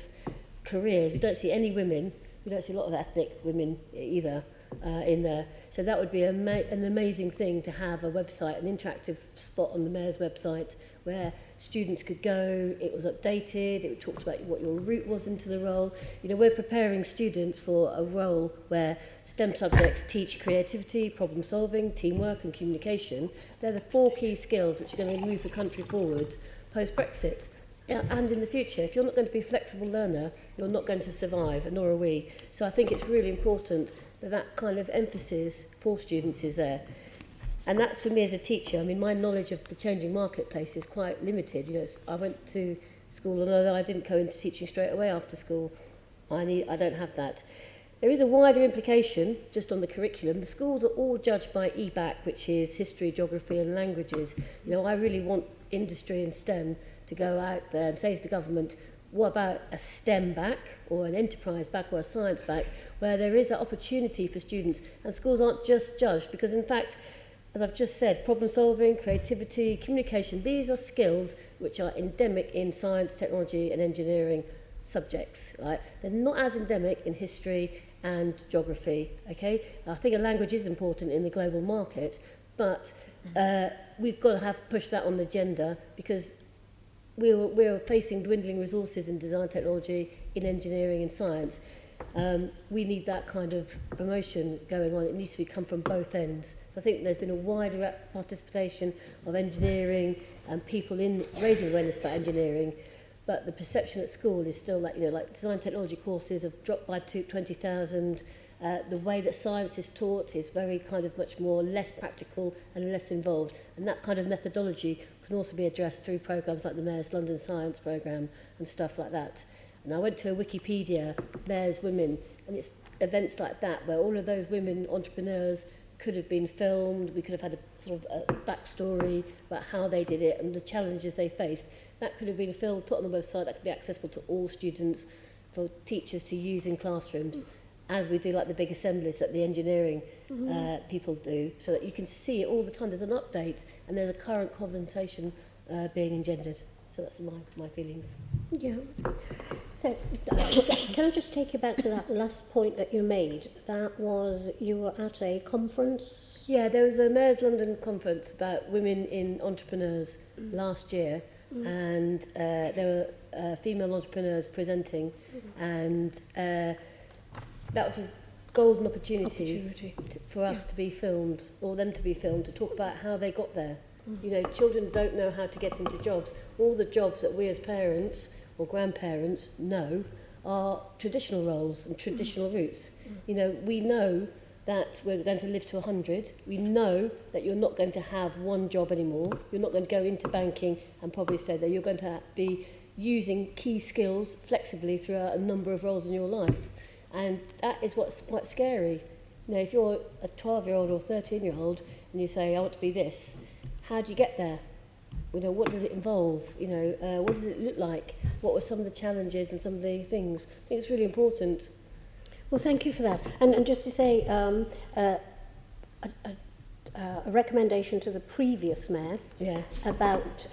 careers. We don't see any women, we don't see a lot of ethnic women either, in there. So that would be an amazing thing to have a website, an interactive spot on the Mayor's website where students could go, it was updated, it talked about what your route was into the role. You know, we're preparing students for a role where STEM subjects teach creativity, problem solving, teamwork and communication. They're the 4 key skills which are going to move the country forward post-Brexit. And in the future, if you're not going to be a flexible learner, you're not going to survive, and nor are we. So I think it's really important that that kind of emphasis for students is there. And that's for me as a teacher. I mean, my knowledge of the changing marketplace is quite limited. You know, I went to school, and although I didn't go into teaching straight away after school, I don't have that. There is a wider implication just on the curriculum. The schools are all judged by EBAC, which is history, geography and languages. You know, I really want industry and STEM to go out there and say to the government, what about a STEM back or an enterprise back or a science back, where there is that opportunity for students and schools aren't just judged, because in fact, as I've just said, problem solving, creativity, communication, these are skills which are endemic in science, technology and engineering subjects. Right? They're not as endemic in history and geography. Okay, I think a language is important in the global market, but we've got to push that on the agenda, because we're facing dwindling resources in design technology, in engineering and science. We need that kind of promotion going on. It needs to come from both ends. So I think there's been a wider participation of engineering and people in raising awareness about engineering, but the perception at school is still that, you know, like design technology courses have dropped by 20,000. The way that science is taught is very kind of much more less practical and less involved, and that kind of methodology can also be addressed through programs like the Mayor's London Science Programme and stuff like that. And I went to a Wikipedia, Mayor's Women, and it's events like that where all of those women entrepreneurs could have been filmed. We could have had a sort of a backstory about how they did it and the challenges they faced. That could have been filmed, put on the website, that could be accessible to all students, for teachers to use in classrooms, as we do like the big assemblies that the engineering people do, so that you can see it all the time. There's an update and there's a current conversation being engendered. So that's my feelings. Yeah. So can I just take you back to that last point that you made? That was, you were at a conference? Yeah, there was a Mayor's London conference about women in entrepreneurs last year, and there were female entrepreneurs presenting, and that was a golden opportunity. For us to be filmed, or them to be filmed, to talk about how they got there. You know, children don't know how to get into jobs. All the jobs that we as parents or grandparents know are traditional roles and traditional routes. You know, we know that we're going to live to 100. We know that you're not going to have one job anymore. You're not going to go into banking and probably stay there. You're going to be using key skills flexibly throughout a number of roles in your life. And that is what's quite scary. You know, if you're a 12-year-old or 13-year-old and you say, I want to be this, how do you get there? You know, what does it involve? You know, what does it look like? What were some of the challenges and some of the things? I think it's really important. Well, thank you for that. And just to say, a recommendation to the previous mayor about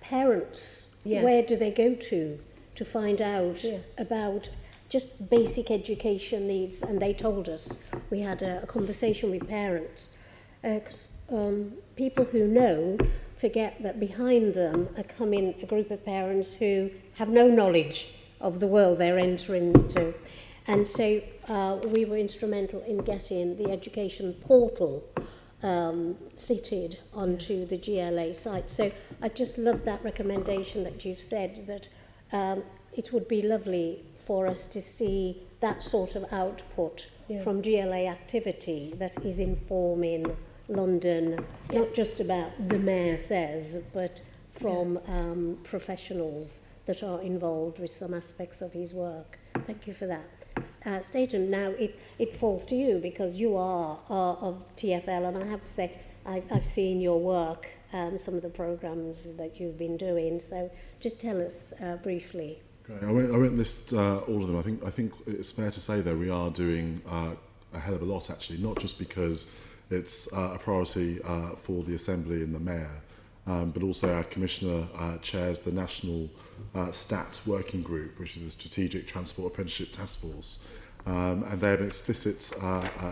parents. Where do they go to find out about just basic education needs? And they told us, we had a conversation with parents, because people who know forget that behind them are coming a group of parents who have no knowledge of the world they're entering into. And so we were instrumental in getting the education portal fitted onto the GLA site. So I just love that recommendation that you've said, that it would be lovely for us to see that sort of output from GLA activity that is informing London, not just about the mayor says, but from professionals that are involved with some aspects of his work. Thank you for that. Staten, now it falls to you, because you are of TFL, and I have to say I've seen your work, some of the programs that you've been doing, so just tell us briefly. Okay. I won't list all of them. I think it's fair to say that we are doing a hell of a lot, actually, not just because it's a priority for the Assembly and the Mayor, but also our Commissioner chairs the National STAT Working Group, which is the Strategic Transport Apprenticeship Task Force. and they have an explicit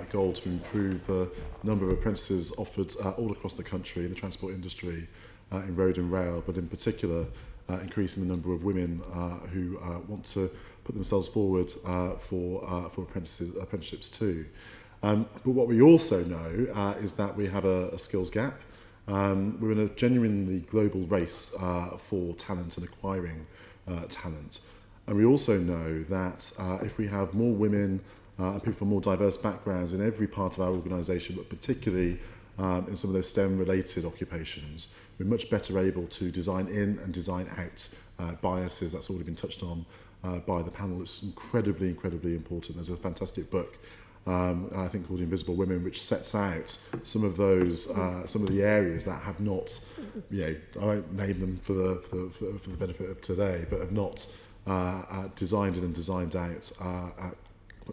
goal to improve the number of apprentices offered all across the country in the transport industry, in road and rail, but in particular increasing the number of women who want to put themselves forward for apprenticeships too. But what we also know is that we have a skills gap. We're in a genuinely global race for talent and acquiring talent. And we also know that if we have more women and people from more diverse backgrounds in every part of our organisation, but particularly in some of those STEM-related occupations, we're much better able to design in and design out biases. That's already been touched on by the panel. It's incredibly, incredibly important. There's a fantastic book, I think, called Invisible Women, which sets out some of those, some of the areas that have not, I won't name them for the benefit of today, but have not designed in and designed out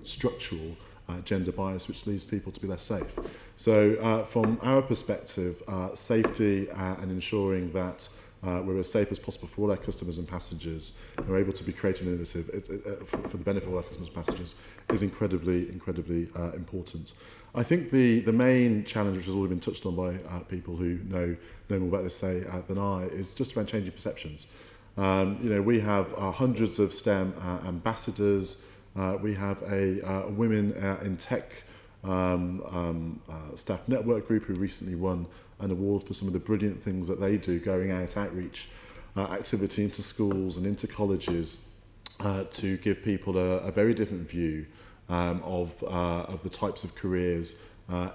structural gender bias, which leaves people to be less safe. So from our perspective, safety and ensuring that we're as safe as possible for all our customers and passengers, and we're able to be creative and innovative for the benefit of all our customers and passengers is incredibly, incredibly important. I think the main challenge, which has already been touched on by people who know more about this than I, is just around changing perceptions. We have hundreds of STEM ambassadors. We have a Women in Tech staff network group who recently won an award for some of the brilliant things that they do, going out outreach activity into schools and into colleges to give people a very different view of the types of careers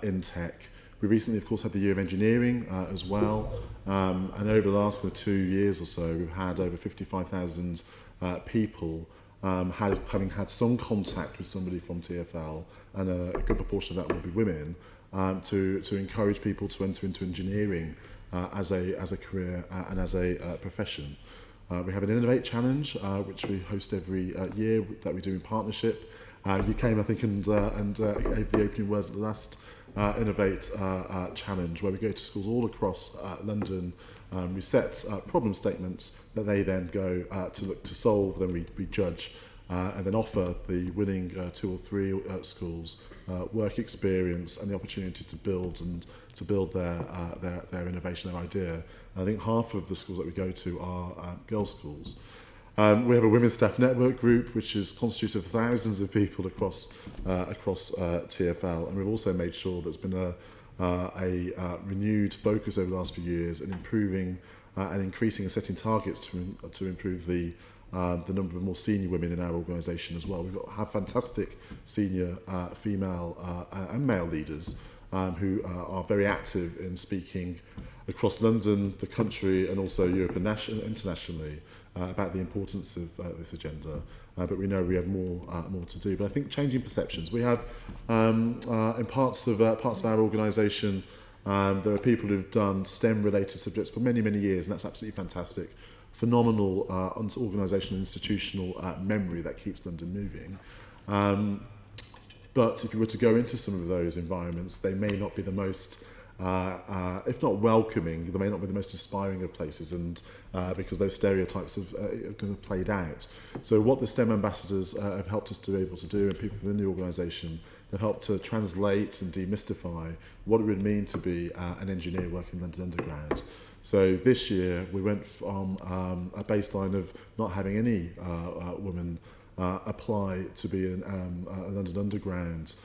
in tech. We recently, of course, had the Year of Engineering as well, and over the last 2 years or so, we've had over 55,000 people having had some contact with somebody from TfL, and a good proportion of that will be women, to encourage people to enter into engineering as a career and as a profession. We have an Innovate challenge, which we host every year, that we do in partnership. You came, I think, and gave the opening words at the last Innovate challenge, where we go to schools all across London. We set problem statements that they then go to look to solve. Then we judge and then offer the winning 2 or 3 schools work experience and the opportunity to build their innovation, their idea. And I think half of the schools that we go to are girls' schools. We have a women's staff network group, which is constituted of thousands of people across TfL, and we've also made sure there's been a renewed focus over the last few years in improving and increasing and setting targets to improve the number of more senior women in our organisation as well. We've have fantastic senior female and male leaders who are very active in speaking across London, the country, and also Europe and internationally about the importance of this agenda. But we know we have more to do. But I think changing perceptions. We have in parts of our organisation, there are people who've done STEM-related subjects for many, many years, and that's absolutely fantastic. Phenomenal organisational and institutional memory that keeps London moving. But if you were to go into some of those environments, they may not be the most, if not welcoming, they may not be the most inspiring of places, and because those stereotypes have kind of played out. So what the STEM ambassadors have helped us to be able to do, and people within the organisation, they've helped to translate and demystify what it would mean to be an engineer working in London Underground. So this year we went from a baseline of not having any women apply to be a London Underground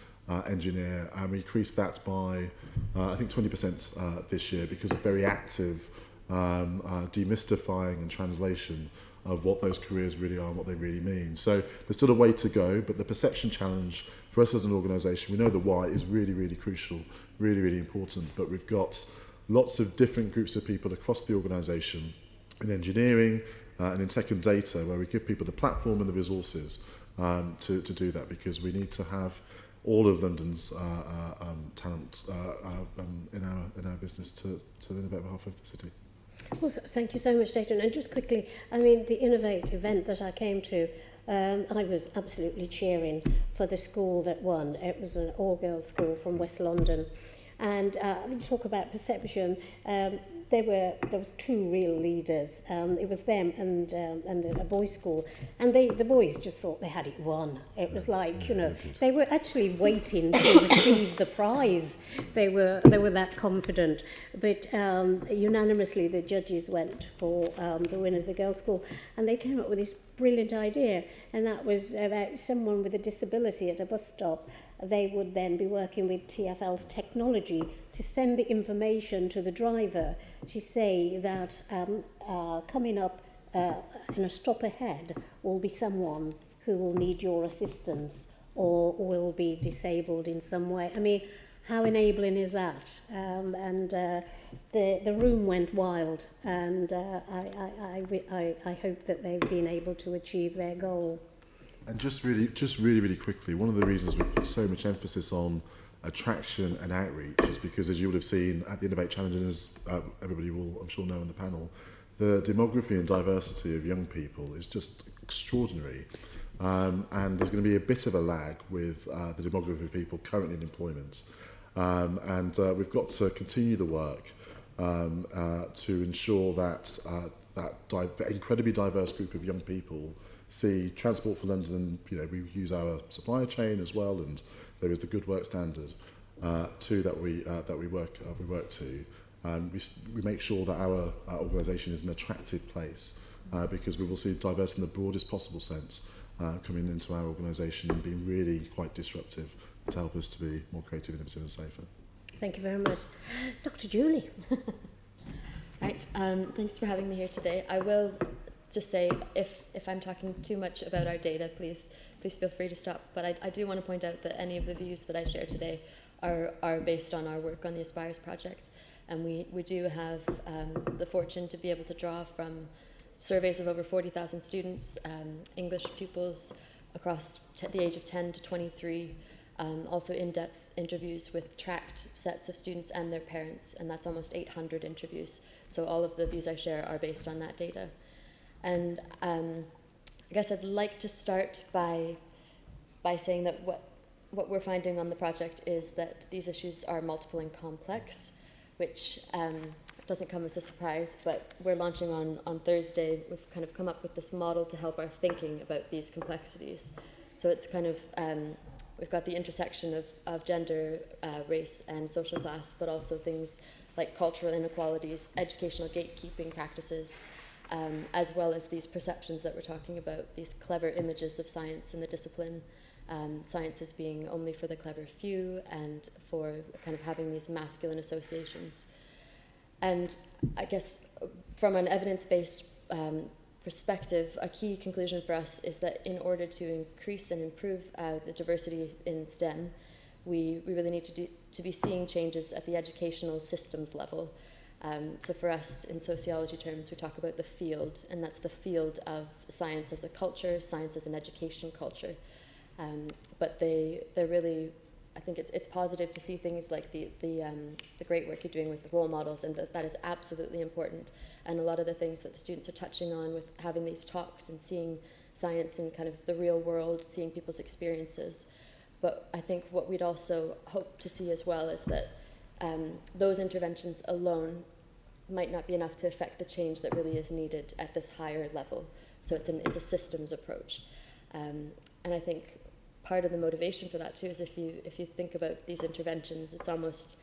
engineer, and we increased that by I think 20% this year, because of very active demystifying and translation of what those careers really are and what they really mean. So there's still a way to go, but the perception challenge for us as an organisation, we know the why is really, really crucial, really, really important, but we've got lots of different groups of people across the organisation in engineering and in tech and data, where we give people the platform and the resources to do that, because we need to have all of London's talent in our business to innovate on behalf of the city. Well, thank you so much, Dayton. And just quickly, I mean, the Innovate event that I came to, I was absolutely cheering for the school that won. It was an all-girls school from West London. And when you talk about perception, there was two real leaders. It was them and a boys' school, and the boys just thought they had it won. It was like, you know, they were actually waiting to receive the prize. They were that confident. But unanimously, the judges went for the winner of the girls' school, and they came up with this brilliant idea, and that was about someone with a disability at a bus stop. They would then be working with TfL's technology to send the information to the driver to say that coming up in a stop ahead will be someone who will need your assistance or will be disabled in some way. I mean, how enabling is that? The room went wild, and I hope that they've been able to achieve their goal. And just really quickly, one of the reasons we put so much emphasis on attraction and outreach is because, as you would have seen at the Innovate Challenge, and as everybody will, I'm sure, know on the panel, the demography and diversity of young people is just extraordinary. And there's going to be a bit of a lag with the demography of people currently in employment. We've got to continue the work to ensure that that incredibly diverse group of young people see Transport for London. You know, we use our supply chain as well, and there is the Good Work Standard too that we work to. We make sure that our organisation is an attractive place because we will see diversity in the broadest possible sense coming into our organisation and being really quite disruptive to help us to be more creative, innovative and safer. Thank you very much. Dr. Julie. Right, thanks for having me here today. I will just say, if I'm talking too much about our data, please feel free to stop. But I do want to point out that any of the views that I share today are based on our work on the Aspires project. And we do have the fortune to be able to draw from surveys of over 40,000 students, English pupils across the age of 10 to 23, also in-depth interviews with tracked sets of students and their parents, and that's almost 800 interviews. So all of the views I share are based on that data. And I guess I'd like to start by saying that what we're finding on the project is that these issues are multiple and complex, which doesn't come as a surprise, but we're launching on Thursday. We've kind of come up with this model to help our thinking about these complexities. So it's kind of, we've got the intersection of gender, race, and social class, but also things like cultural inequalities, educational gatekeeping practices, as well as these perceptions that we're talking about, these clever images of science and the discipline, science as being only for the clever few and for kind of having these masculine associations. And I guess from an evidence-based perspective, a key conclusion for us is that in order to increase and improve the diversity in STEM, we really need to be seeing changes at the educational systems level. So for us, in sociology terms, we talk about the field, and that's the field of science as a culture, science as an education culture. But they're really, I think it's positive to see things like the great work you're doing with the role models, and that is absolutely important. And a lot of the things that the students are touching on with having these talks and seeing science in kind of the real world, seeing people's experiences. But I think what we'd also hope to see as well is that those interventions alone might not be enough to affect the change that really is needed at this higher level. So it's a systems approach. And I think part of the motivation for that too is if you think about these interventions, it's almost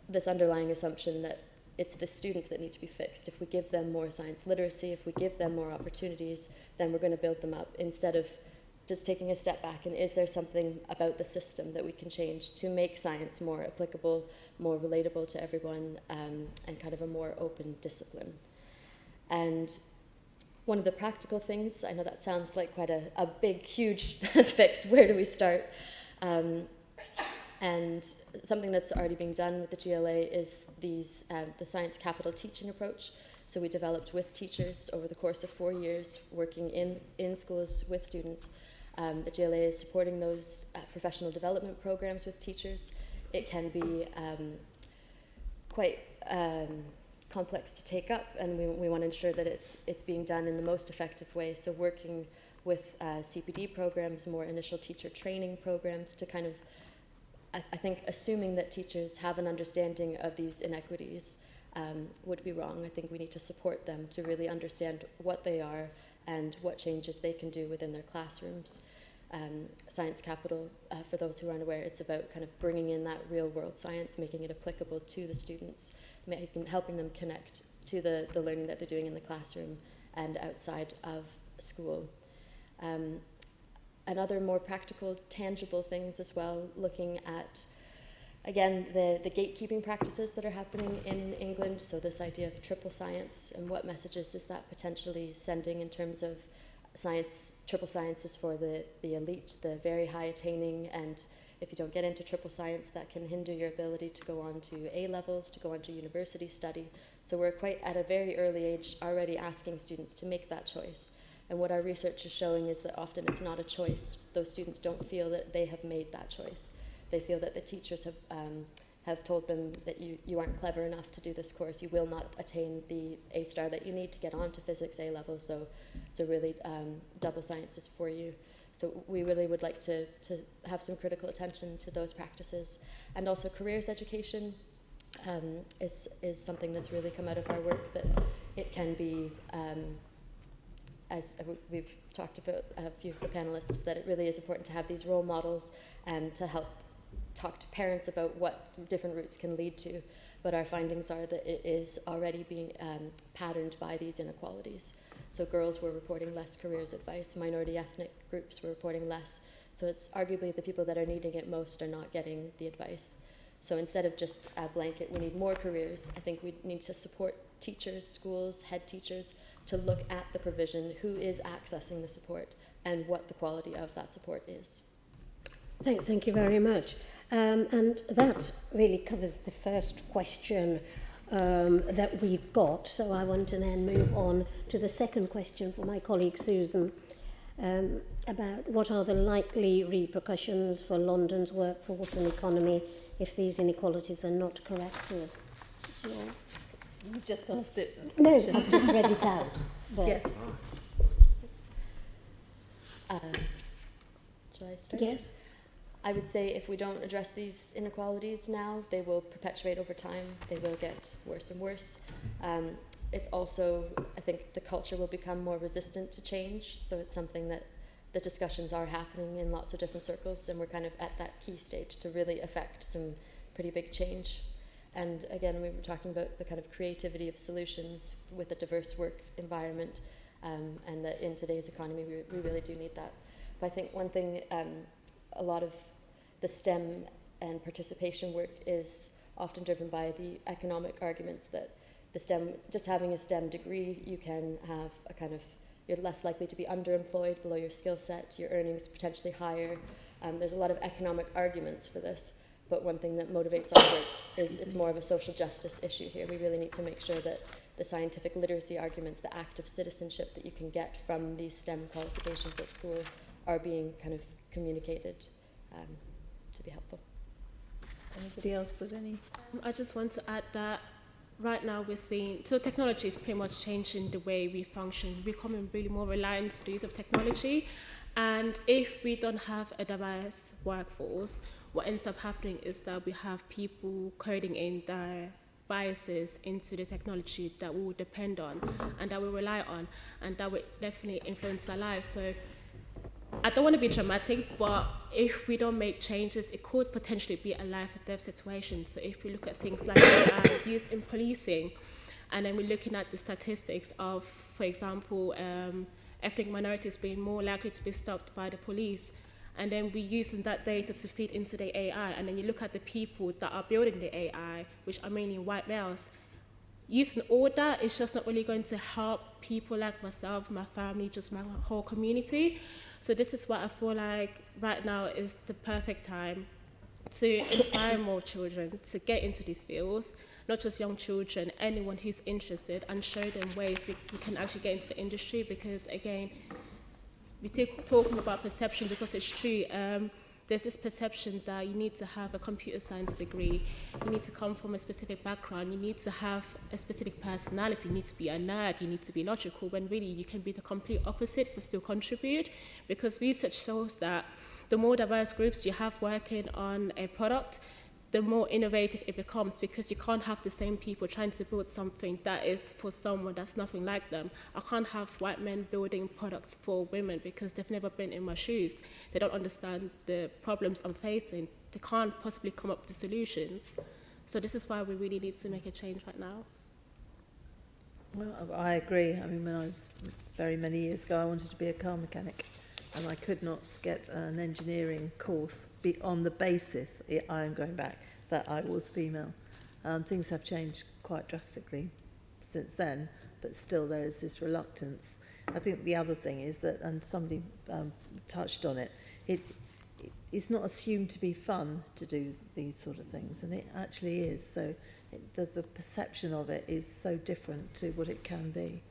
this underlying assumption that it's the students that need to be fixed. If we give them more science literacy, if we give them more opportunities, then we're going to build them up, instead of just taking a step back and is there something about the system that we can change to make science more applicable, more relatable to everyone, and kind of a more open discipline. And one of the practical things, I know that sounds like quite a big, huge fix, where do we start? And something that's already being done with the GLA is the science capital teaching approach. So we developed with teachers over the course of 4 years, working in schools with students. The GLA is supporting those professional development programs with teachers. It can be quite complex to take up, and we want to ensure that it's being done in the most effective way. So working with CPD programs, more initial teacher training programs, to kind of I think assuming that teachers have an understanding of these inequities would be wrong. I think we need to support them to really understand what they are and what changes they can do within their classrooms. Science Capital, for those who aren't aware, it's about kind of bringing in that real world science, making it applicable to the students, helping them connect to the learning that they're doing in the classroom and outside of school. And other more practical, tangible things as well, looking at, again, the gatekeeping practices that are happening in England. So this idea of triple science, and what messages is that potentially sending in terms of science? Triple science is for the elite, the very high attaining, and if you don't get into triple science, that can hinder your ability to go on to A levels, to go on to university study. So we're quite at a very early age already asking students to make that choice. And what our research is showing is that often it's not a choice. Those students don't feel that they have made that choice. They feel that the teachers have told them that you aren't clever enough to do this course. You will not attain the A star that you need to get on to physics A level. So really, double science is for you. So we really would like to have some critical attention to those practices. And also careers education is something that's really come out of our work, that it can be, as we've talked about a few of the panelists, that it really is important to have these role models and to help talk to parents about what different routes can lead to. But our findings are that it is already being patterned by these inequalities. So girls were reporting less careers advice, minority ethnic groups were reporting less. So it's arguably the people that are needing it most are not getting the advice. So instead of just a blanket, we need more careers, I think we need to support teachers, schools, head teachers, to look at the provision, who is accessing the support, and what the quality of that support is. Thank you very much. And that really covers the first question that we've got. So I want to then move on to the second question for my colleague Susan, about what are the likely repercussions for London's workforce and economy if these inequalities are not corrected. It's yours. You've just asked it. No, I've just read it out. But Yes. Shall I start? Yes. I would say if we don't address these inequalities now, they will perpetuate over time. They will get worse and worse. It also, I think the culture will become more resistant to change. So it's something that the discussions are happening in lots of different circles, and we're kind of at that key stage to really affect some pretty big change. And again, we were talking about the kind of creativity of solutions with a diverse work environment, and that in today's economy, we really do need that. But I think one thing, a lot of the STEM and participation work is often driven by the economic arguments that the STEM, just having a STEM degree, you can have a kind of, you're less likely to be underemployed below your skill set, your earnings potentially higher. There's a lot of economic arguments for this, but one thing that motivates our work is it's more of a social justice issue here. We really need to make sure that the scientific literacy arguments, the active citizenship that you can get from these STEM qualifications at school are being kind of communicated to be helpful. Anybody else with any? I just want to add that right now we're seeing, so technology is pretty much changing the way we function. We're becoming really more reliant to the use of technology. And if we don't have a diverse workforce, what ends up happening is that we have people coding in their biases into the technology that we will depend on and that we rely on, and that would definitely influence our lives. So I don't want to be dramatic, but if we don't make changes, it could potentially be a life or death situation. So if we look at things like AI used in policing, and then we're looking at the statistics of, for example, ethnic minorities being more likely to be stopped by the police, and then we're using that data to feed into the AI, and then you look at the people that are building the AI, which are mainly white males, using all that is just not really going to help people like myself, my family, just my whole community. So this is what I feel like right now is the perfect time to inspire more children to get into these fields, not just young children, anyone who's interested, and show them ways we can actually get into the industry. Because again, we keep talking about perception because it's true. there's this perception that you need to have a computer science degree, you need to come from a specific background, you need to have a specific personality, you need to be a nerd, you need to be logical, when really you can be the complete opposite but still contribute, because research shows that the more diverse groups you have working on a product, the more innovative it becomes, because you can't have the same people trying to build something that is for someone that's nothing like them. I can't have white men building products for women because they've never been in my shoes. They don't understand the problems I'm facing. They can't possibly come up with the solutions. So this is why we really need to make a change right now. Well, I agree. I mean, when I was very many years ago, I wanted to be a car mechanic, and I could not get an engineering course on the basis, I am going back, that I was female. Things have changed quite drastically since then, but still there is this reluctance. I think the other thing is that, and somebody touched on it, it's not assumed to be fun to do these sort of things, and it actually is. So the perception of it is so different to what it can be.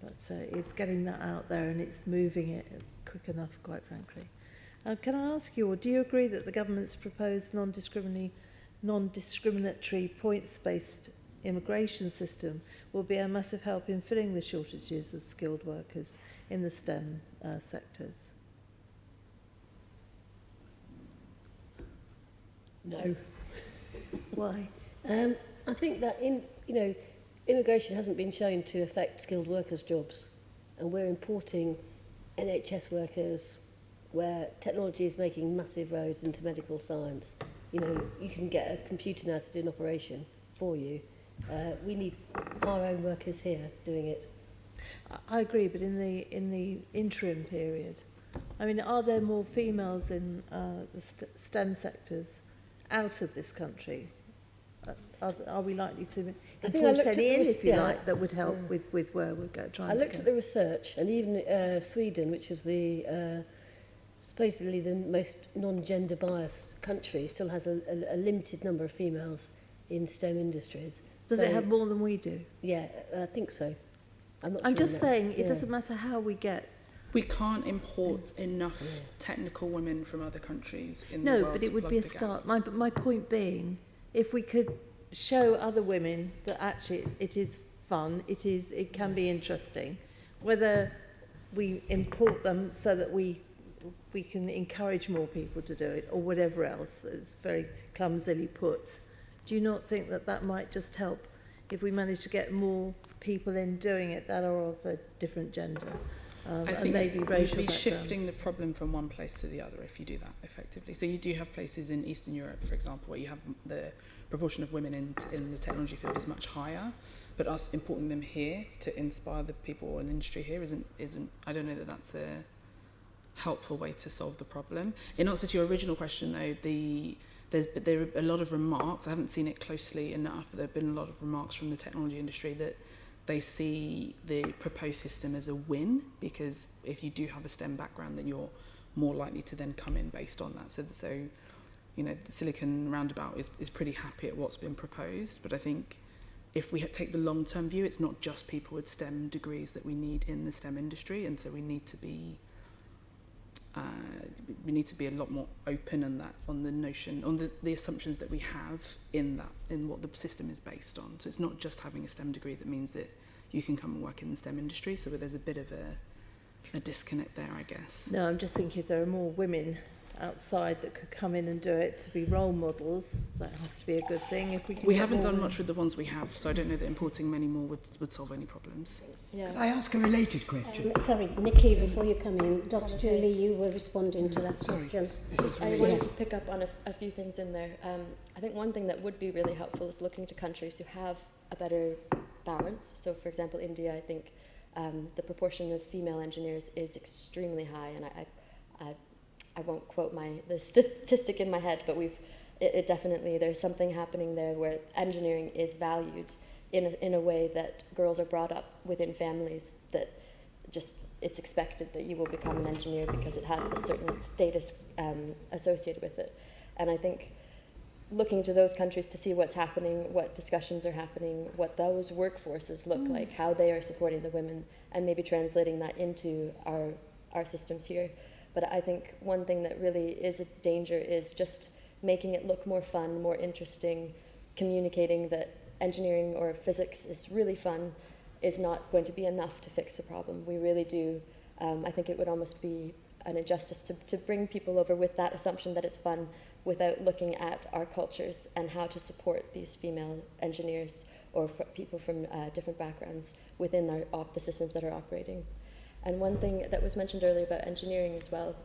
But it's getting that out there, and it's moving it quick enough, quite frankly. Can I ask you, or do you agree that the government's proposed non-discriminatory points-based immigration system will be a massive help in filling the shortages of skilled workers in the STEM sectors? No. Why? I think that immigration hasn't been shown to affect skilled workers' jobs, and we're importing NHS workers where technology is making massive roads into medical science. You can get a computer now to do an operation for you. We need our own workers here doing it. I agree, but in the interim period, I mean, are there more females in the STEM sectors out of this country? Are we likely to import any in, if you like, that would help with where we're trying to go? I looked at the research, and even Sweden, which is the supposedly the most non-gender biased country, still has a limited number of females in STEM industries. Does it have more than we do? Yeah, I think so. I'm just saying, it doesn't matter how we get. We can't import enough technical women from other countries in the world. No, but it would be a start. My point being, if we could show other women that actually it is fun, it can be interesting, whether we import them so that we can encourage more people to do it, or whatever else is very clumsily put. Do you not think that might just help if we manage to get more people in doing it that are of a different gender? I think you'd be shifting the problem from one place to the other if you do that effectively. So you do have places in Eastern Europe, for example, where you have the proportion of women in the technology field is much higher, but us importing them here to inspire the people in the industry here isn't. I don't know that that's a helpful way to solve the problem. In answer to your original question, though, there are a lot of remarks. I haven't seen it closely enough, but there have been a lot of remarks from the technology industry that they see the proposed system as a win, because if you do have a STEM background, then you're more likely to then come in based on that. So the Silicon Roundabout is pretty happy at what's been proposed, but I think if we take the long-term view, it's not just people with STEM degrees that we need in the STEM industry, and so we need to be a lot more open on the notion, on the assumptions that we have in what the system is based on. So it's not just having a STEM degree that means that you can come and work in the STEM industry. So there's a bit of a disconnect there, I guess. No, I'm just thinking if there are more women outside that could come in and do it to be role models, that has to be a good thing. If we haven't done much with the ones we have, so I don't know that importing many more would solve any problems. Yeah. Could I ask a related question? Sorry, Nikki, before you come in, Dr. Julie, you were responding to that question. I wanted to pick up on a few things in there. I think one thing that would be really helpful is looking to countries who have a better balance. So, for example, India, I think the proportion of female engineers is extremely high, and I won't quote the statistic in my head, but it definitely, there's something happening there where engineering is valued in a way that girls are brought up within families that just, it's expected that you will become an engineer because it has this certain status associated with it. And I think looking to those countries to see what's happening, what discussions are happening, what those workforces look like, how they are supporting the women, and maybe translating that into our systems here But I think one thing that really is a danger is just making it look more fun, more interesting, communicating that engineering or physics is really fun is not going to be enough to fix the problem. We really do, I think it would almost be an injustice to bring people over with that assumption that it's fun without looking at our cultures and how to support these female engineers or people from different backgrounds within the systems that are operating. And one thing that was mentioned earlier about engineering as well,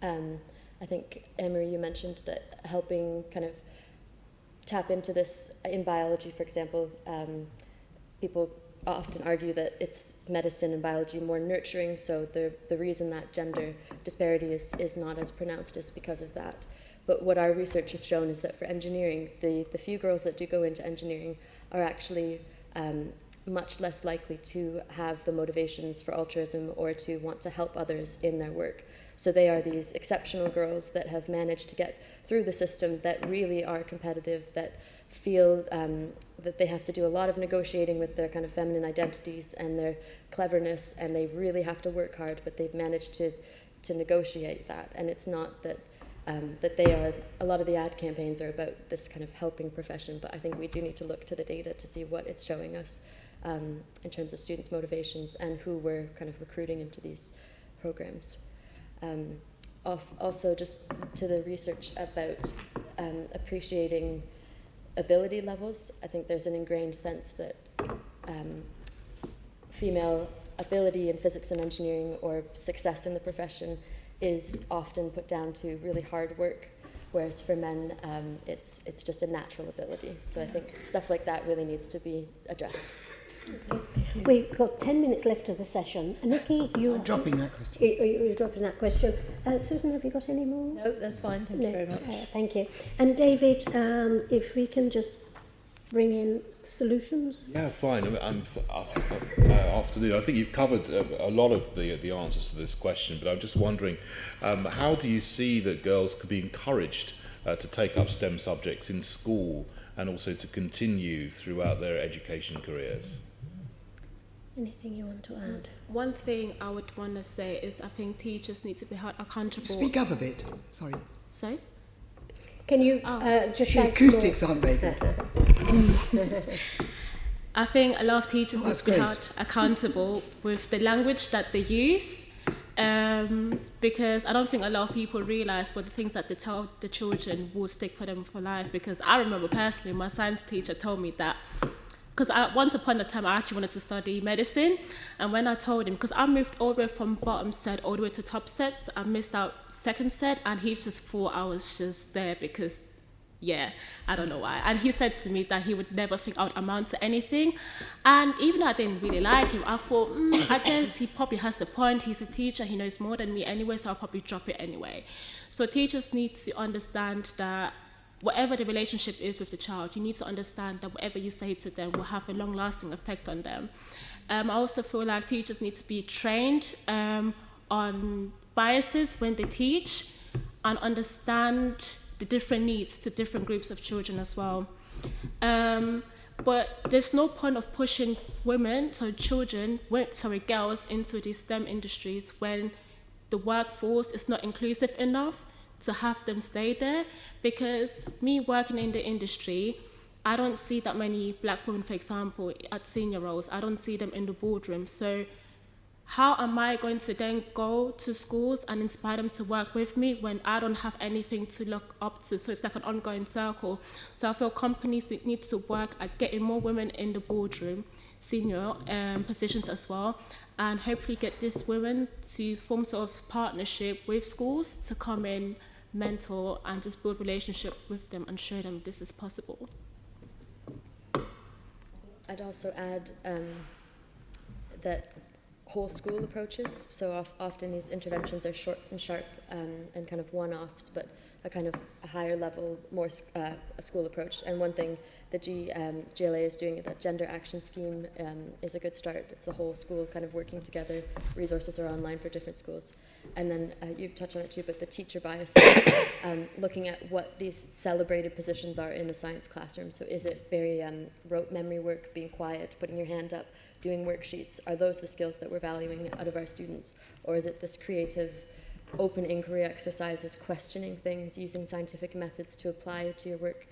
I think, Anne-Marie, you mentioned that helping kind of tap into this in biology, for example, people often argue that it's medicine and biology more nurturing, so the reason that gender disparity is not as pronounced is because of that. But what our research has shown is that for engineering, the few girls that do go into engineering are actually much less likely to have the motivations for altruism or to want to help others in their work. So they are these exceptional girls that have managed to get through the system, that really are competitive, that feel that they have to do a lot of negotiating with their kind of feminine identities and their cleverness, and they really have to work hard, but they've managed to negotiate that. And it's not that that they are, a lot of the ad campaigns are about this kind of helping profession, but I think we do need to look to the data to see what it's showing us in terms of students' motivations and who we're kind of recruiting into these programs. Also, just to the research about appreciating ability levels, I think there's an ingrained sense that female ability in physics and engineering or success in the profession is often put down to really hard work, whereas for men it's just a natural ability. So I think stuff like that really needs to be addressed. Okay. We've got 10 minutes left of the session. Nikki, you're dropping that question. You're dropping that question. Susan, have you got any more? No, that's fine. Thank you very much. Thank you. And David, if we can just bring in solutions. Yeah, fine. Afternoon. I think you've covered a lot of the answers to this question, but I'm just wondering, how do you see that girls could be encouraged to take up STEM subjects in school and also to continue throughout their education careers? Anything you want to add? One thing I would want to say is I think teachers need to be held accountable. Speak up a bit. Sorry. Sorry? Can you just the acoustics aren't very good. I think a lot of teachers need to be held accountable with the language that they use, because I don't think a lot of people realise what the things that they tell the children will stick for them for life. Because I remember personally, my science teacher told me that, because once upon a time I actually wanted to study medicine, and when I told him, because I moved all the way from bottom set all the way to top set, so I missed out second set, and he just thought I was just there because, yeah, I don't know why. And he said to me that he would never think I would amount to anything. And even though I didn't really like him, I thought, I guess he probably has a point. He's a teacher, he knows more than me anyway, so I'll probably drop it anyway. So teachers need to understand that whatever the relationship is with the child, you need to understand that whatever you say to them will have a long-lasting effect on them. I also feel like teachers need to be trained on biases when they teach and understand the different needs to different groups of children as well. But there's no point of pushing girls into these STEM industries when the workforce is not inclusive enough to have them stay there. Because me working in the industry, I don't see that many black women, for example, at senior roles. I don't see them in the boardroom. So how am I going to then go to schools and inspire them to work with me when I don't have anything to look up to? So it's like an ongoing circle. So I feel companies need to work at getting more women in the boardroom, senior positions as well, and hopefully get these women to form sort of partnership with schools to come in, mentor, and just build relationship with them and show them this is possible. I'd also add that whole school approaches, so often these interventions are short and sharp and kind of one-offs, but a kind of a higher level, more a school approach. And one thing that GLA is doing, that gender action scheme, is a good start. It's the whole school kind of working together. Resources are online for different schools. And then you touched on it too, but the teacher biases, looking at what these celebrated positions are in the science classroom. So is it very rote memory work, being quiet, putting your hand up, doing worksheets? Are those the skills that we're valuing out of our students? Or is it this creative open inquiry exercises, questioning things, using scientific methods to apply to your work.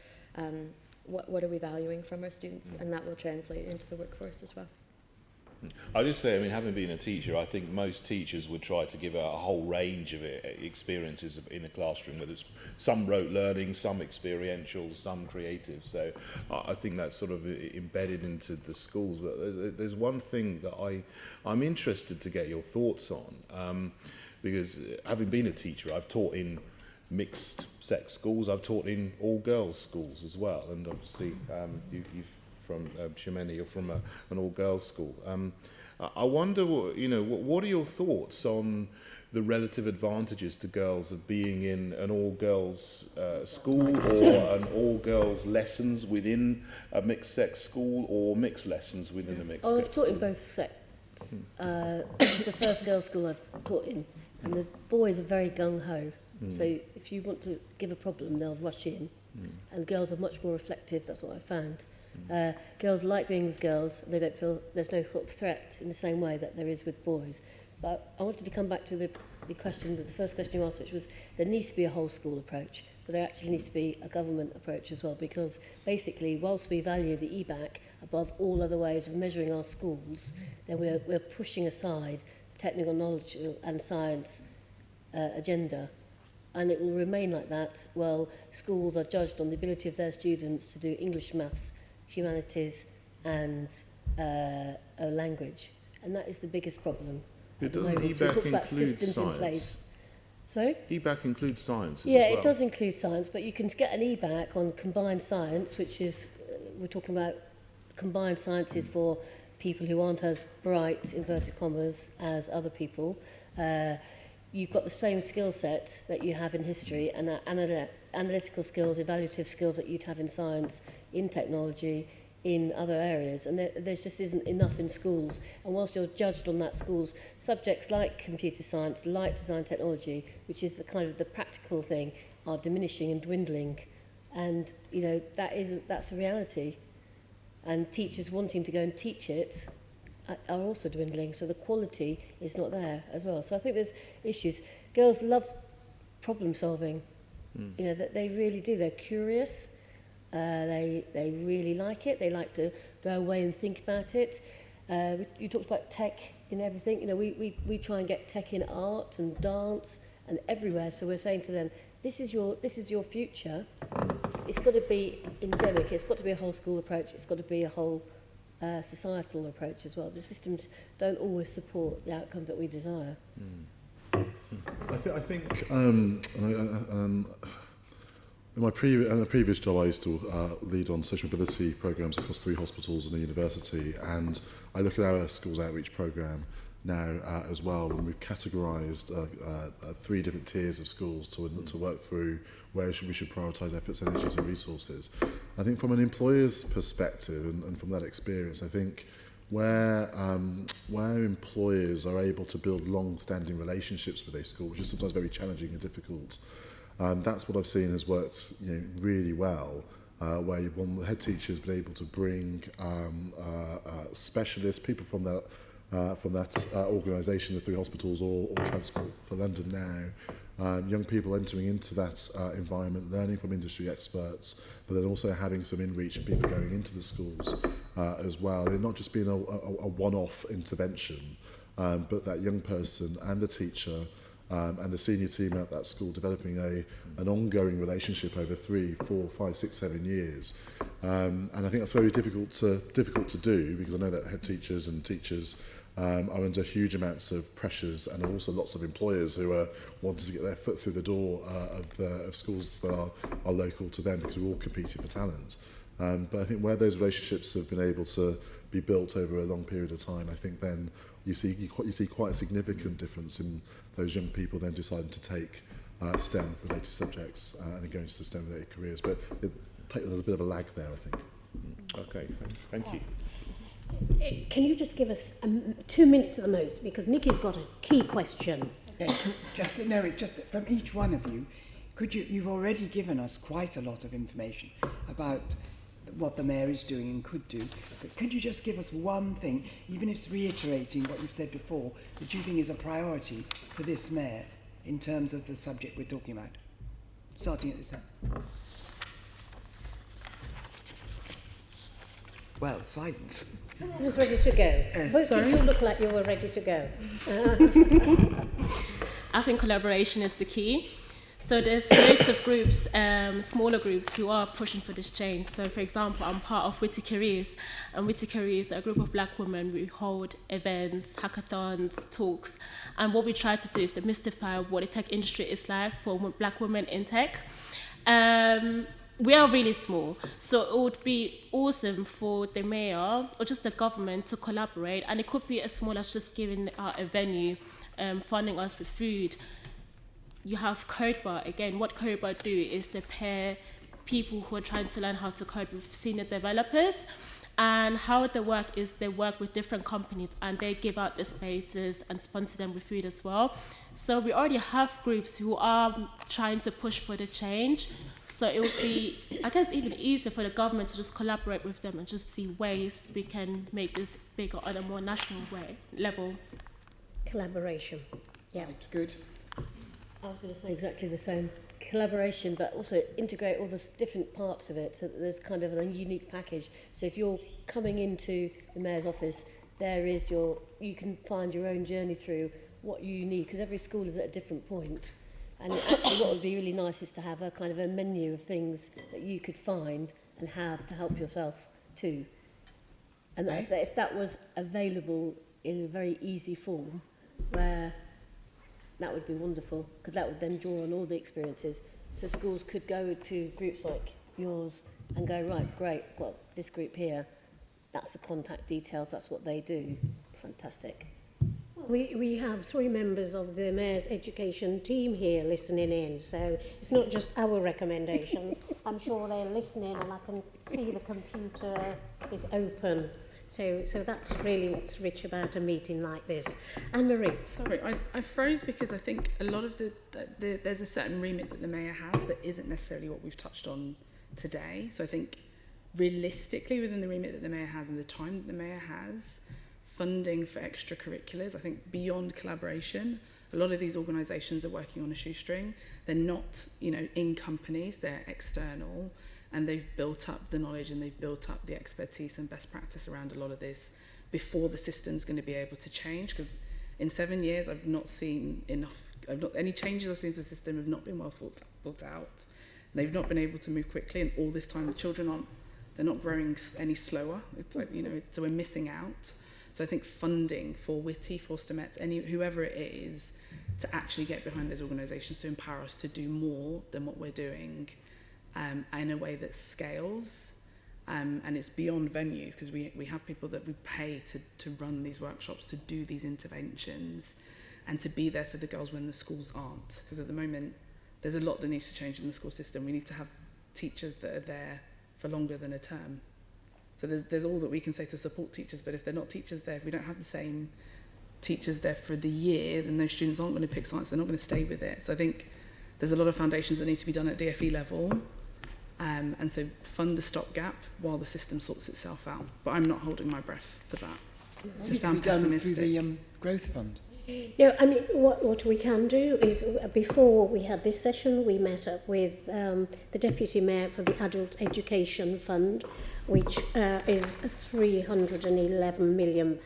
What are we valuing from our students? And that will translate into the workforce as well. I just say, I mean, having been a teacher, I think most teachers would try to give a whole range of experiences in a classroom, whether it's some rote learning, some experiential, some creative. So I think that's sort of embedded into the schools. But there's one thing that I'm interested to get your thoughts on, because having been a teacher, I've taught in mixed sex schools, I've taught in all girls schools as well, and obviously you've from Shemeni, you're from an all-girls school. I wonder, what are your thoughts on the relative advantages to girls of being in an all-girls school, or an all-girls lessons within a mixed-sex school, or mixed lessons within a mixed-sex school? I've taught in both sects. This is the first girls' school I've taught in, and the boys are very gung-ho. So if you want to give a problem, they'll rush in, and girls are much more reflective. That's what I found. Girls like being with girls. They don't feel there's no sort of threat in the same way that there is with boys. But I wanted to come back to the question, the first question you asked, which was there needs to be a whole school approach, but there actually needs to be a government approach as well, because basically, whilst we value the EBAC above all other ways of measuring our schools, then we're pushing aside the technical knowledge and science agenda. And it will remain like that. Well, schools are judged on the ability of their students to do English, maths, humanities and language. And that is the biggest problem. It doesn't EBAC include in science? place. Sorry? EBAC includes science as Yeah, well. it does include science, but you can get an EBAC on combined science, which is, we're talking about combined sciences for people who aren't as bright, inverted commas, as other people. You've got the same skill set that you have in history, and analytical skills, evaluative skills that you'd have in science, in technology, in other areas, and there just isn't enough in schools. And whilst you're judged on that, schools, subjects like computer science, like design technology, which is the kind of the practical thing, are diminishing and dwindling. And that's a reality. And teachers wanting to go and teach it are also dwindling, so the quality is not there as well. So I think there's issues. Girls love problem solving. That they really do. They're curious. They really like it. They like to go away and think about it. You talked about tech in everything. We try and get tech in art and dance and everywhere. So we're saying to them, this is your future. It's got to be endemic. It's got to be a whole school approach. It's got to be a whole societal approach as well. The systems don't always support the outcome that we desire. I think in my previous job, I used to lead on social mobility programs across 3 hospitals and a university, and I look at our schools outreach program now as well, and we've categorised 3 different tiers of schools to work through where we should prioritise efforts, energies and resources. I think from an employer's perspective and from that experience, I think where employers are able to build long-standing relationships with a school, which is sometimes very challenging and difficult, that's what I've seen has worked really well, where the head teacher has been able to bring specialists, people from that organisation, the 3 hospitals or Transport for London now, young people entering into that environment, learning from industry experts, but then also having some in-reach and people going into the schools as well. They're not just being a one-off intervention, but that young person and the teacher and the senior team at that school developing an ongoing relationship over 3, 4, 5, 6, 7 years. And I think that's very difficult to do, because I know that head teachers and teachers are under huge amounts of pressures, and also lots of employers who are wanting to get their foot through the door of schools that are local to them, because we're all competing for talent. But I think where those relationships have been able to be built over a long period of time, I think then you see quite a significant difference in those young people then deciding to take STEM-related subjects and go into the STEM-related careers. But there's a bit of a lag there, I think. Okay, thank you. Can you just give us 2 minutes at the most, because Nikki's got a key question. Yeah, it's just from each one of you. You've already given us quite a lot of information about what the mayor is doing and could do, but could you just give us one thing, even if it's reiterating what you've said before, that you think is a priority for this mayor, in terms of the subject we're talking about? Starting at this end. Well, silence. Who's ready to go? Both Sorry? of you look like you were ready to go. I think collaboration is the key. So there's loads of groups, smaller groups, who are pushing for this change. So, for example, I'm part of Witty Careers, and Witty Careers are a group of black women. We hold events, hackathons, talks, and what we try to do is demystify what the tech industry is like for black women in tech. We are really small, so it would be awesome for the mayor or just the government to collaborate, and it could be as small as just giving a venue, funding us with food. You have CodeBar. Again, what CodeBar do is they pair people who are trying to learn how to code with senior developers, and how they work is they work with different companies and they give out the spaces and sponsor them with food as well. So we already have groups who are trying to push for the change. So it would be, I guess, even easier for the government to just collaborate with them and just see ways we can make this bigger on a more national level. Collaboration. Yeah. Good. I was going to say exactly the same. Collaboration, but also integrate all the different parts of it so that there's kind of a unique package. So if you're coming into the mayor's office, you can find your own journey through what you need, because every school is at a different point. And actually what would be really nice is to have a kind of a menu of things that you could find and have to help yourself too. And that if that was available in a very easy form, where that would be wonderful, because that would then draw on all the experiences. So schools could go to groups like yours and go, right, great, well, this group here, that's the contact details, that's what they do. Fantastic. We have 3 members of the Mayor's Education team here listening in, so it's not just our recommendations. I'm sure they're listening, and I can see the computer is open. So that's really what's rich about a meeting like this. Anne-Marie. Sorry, I froze because I think a lot of there's a certain remit that the Mayor has that isn't necessarily what we've touched on today. So I think realistically within the remit that the Mayor has and the time that the Mayor has, funding for extracurriculars, I think beyond collaboration, a lot of these organisations are working on a shoestring. They're not, in companies, they're external, and they've built up the knowledge and they've built up the expertise and best practice around a lot of this before the system's going to be able to change. Because in 7 years, I've not seen enough. Any changes I've seen to the system have not been well thought out. They've not been able to move quickly, and all this time the children they're not growing any slower. It's like, so we're missing out. So I think funding for Witty, for Stemets, whoever it is, to actually get behind those organisations to empower us to do more than what we're doing, in a way that scales, and it's beyond venues, because we have people that we pay to run these workshops, to do these interventions, and to be there for the girls when the schools aren't. Because at the moment, there's a lot that needs to change in the school system. We need to have teachers that are there for longer than a term. So there's all that we can say to support teachers, but if they're not teachers there, if we don't have the same teachers there for the year, then those students aren't going to pick science, they're not going to stay with it. So I think there's a lot of foundations that need to be done at DFE level, and so fund the stopgap while the system sorts itself out. But I'm not holding my breath for that. To sound pessimistic. Through the growth fund. No, I mean, what we can do is, before we had this session, we met up with the Deputy Mayor for the Adult Education Fund, which is £311 million.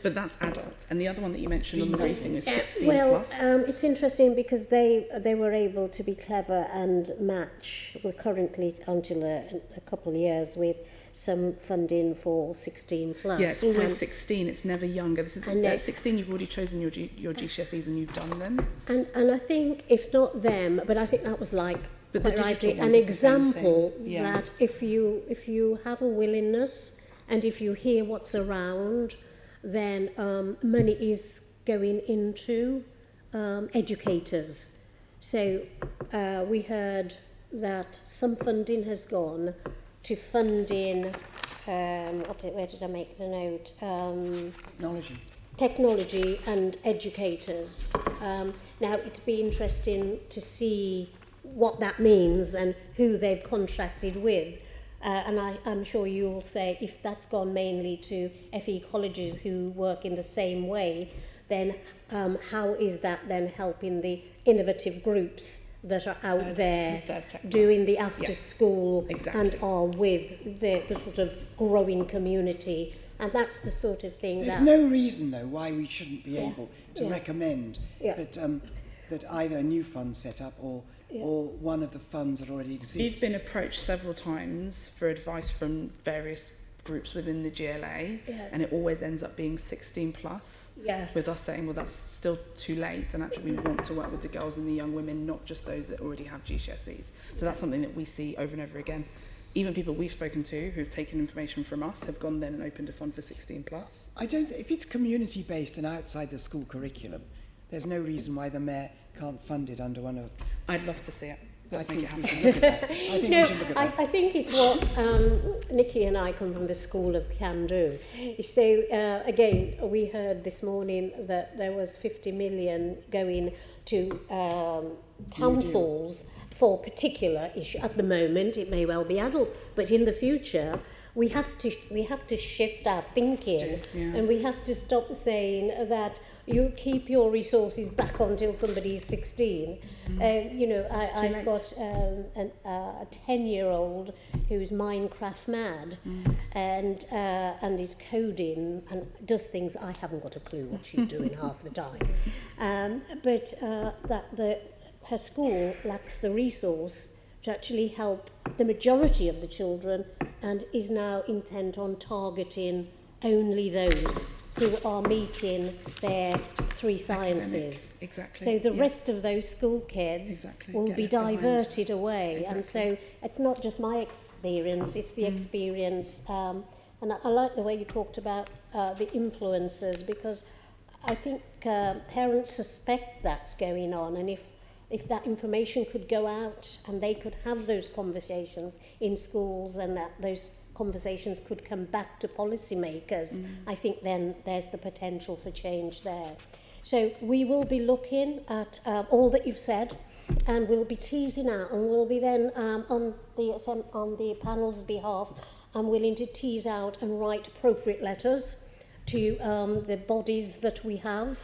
But that's adult, and the other one that you mentioned on the briefing is 16 well, plus. It's interesting because they were able to be clever and match. We're currently until a couple of years with some funding for 16 plus. Yeah, it's always 16. It's never younger. This is at 16. You've already chosen your GCSEs and you've done them. And I think if not them, but I think that was like but quite rightly an example that if you have a willingness and if you hear what's around, then money is going into educators. So we heard that some funding has gone to funding, where did I make the note? Technology and educators. Now, it'd be interesting to see what that means and who they've contracted with. And I'm sure you'll say if that's gone mainly to FE colleges who work in the same way, then how is that then helping the innovative groups that are out The there third sector. doing the after Yeah. school Exactly. and are with the sort of growing community. And that's the sort of thing There's that... no reason, though, why we shouldn't be Yeah. able to Yeah. recommend Yeah. that either a new fund set up or one of the funds that already exists. He's been approached several times for advice from various groups within the GLA, Yes. and it always ends up being 16 plus. Yes. With us saying, well, that's still too late, and actually we want to work with the girls and the young women, not just those that already have GCSEs. So that's something that we see over and over again. Even people we've spoken to who've taken information from us have gone then and opened a fund for 16 plus. If it's community based and outside the school curriculum, there's no reason why the mayor can't fund it under one of... I'd love to see it. Let's make it happen. We should look at that. I think we should look at that. I think it's what Nikki and I come from the school of can do. So again, we heard this morning that there was 50 million going to councils for particular issue. At the moment, it may well be adults, but in the future, we have to shift our thinking, and we have to stop saying that you keep your resources back until somebody is 16. You know, I've got a 10-year-old who's Minecraft mad, and is coding and does things I haven't got a clue what she's doing half the time. But her school lacks the resource to actually help the majority of the children, and is now intent on targeting only those who are meeting their 3 sciences. Exactly. So the rest of those school kids will be diverted away. And so it's not just my experience, it's the experience. And I like the way you talked about the influencers, because I think parents suspect that's going on. And if that information could go out and they could have those conversations in schools, and that those conversations could come back to policymakers, I think then there's the potential for change there. So we will be looking at all that you've said, and we'll be teasing out, and we'll be then on the panel's behalf, I'm willing to tease out and write appropriate letters to the bodies that we have,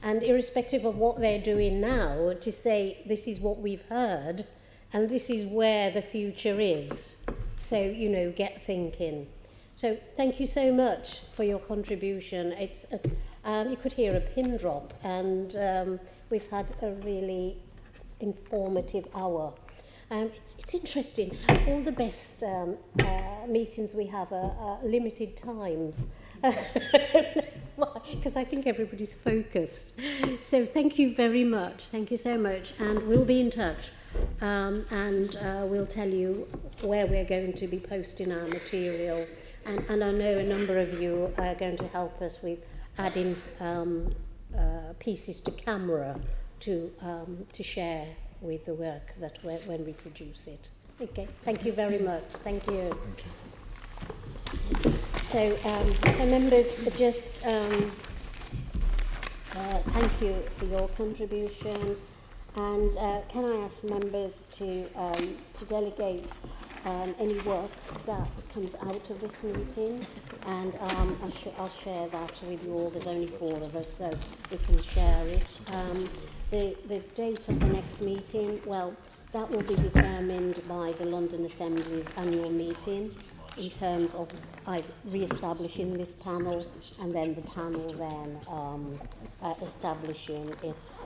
and irrespective of what they're doing now, to say this is what we've heard and this is where the future is. So, you know, get thinking. So thank you so much for your contribution. You could hear a pin drop, and we've had a really informative hour. It's interesting. All the best meetings we have are limited times. I don't know why, because I think everybody's focused. So thank you very much. Thank you so much. And we'll be in touch. And we'll tell you where we're going to be posting our material. And I know a number of you are going to help us with adding pieces to camera to share with the work that when we produce it. Okay, thank you very much. Thank you. Thank you. So, members, just thank you for your contribution, and can I ask members to delegate any work that comes out of this meeting, and I'll share that with you all. There's only 4 of us, so we can share it. The date of the next meeting, well, that will be determined by the London Assembly's annual meeting, in terms of re-establishing this panel, and then the panel then establishing its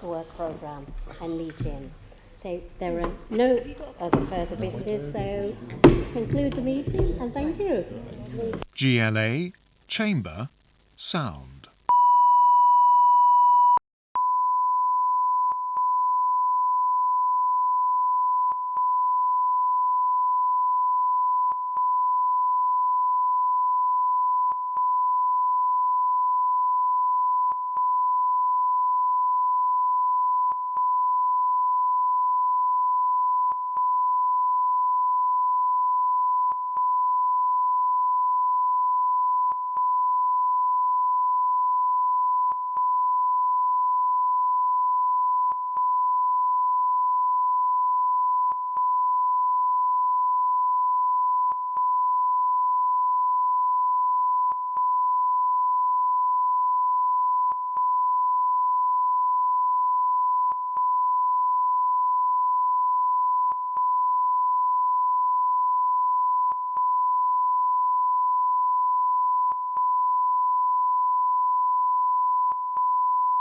work programme and meeting. So there are no other further business, so conclude the meeting, and thank you. GLA Chamber Sound.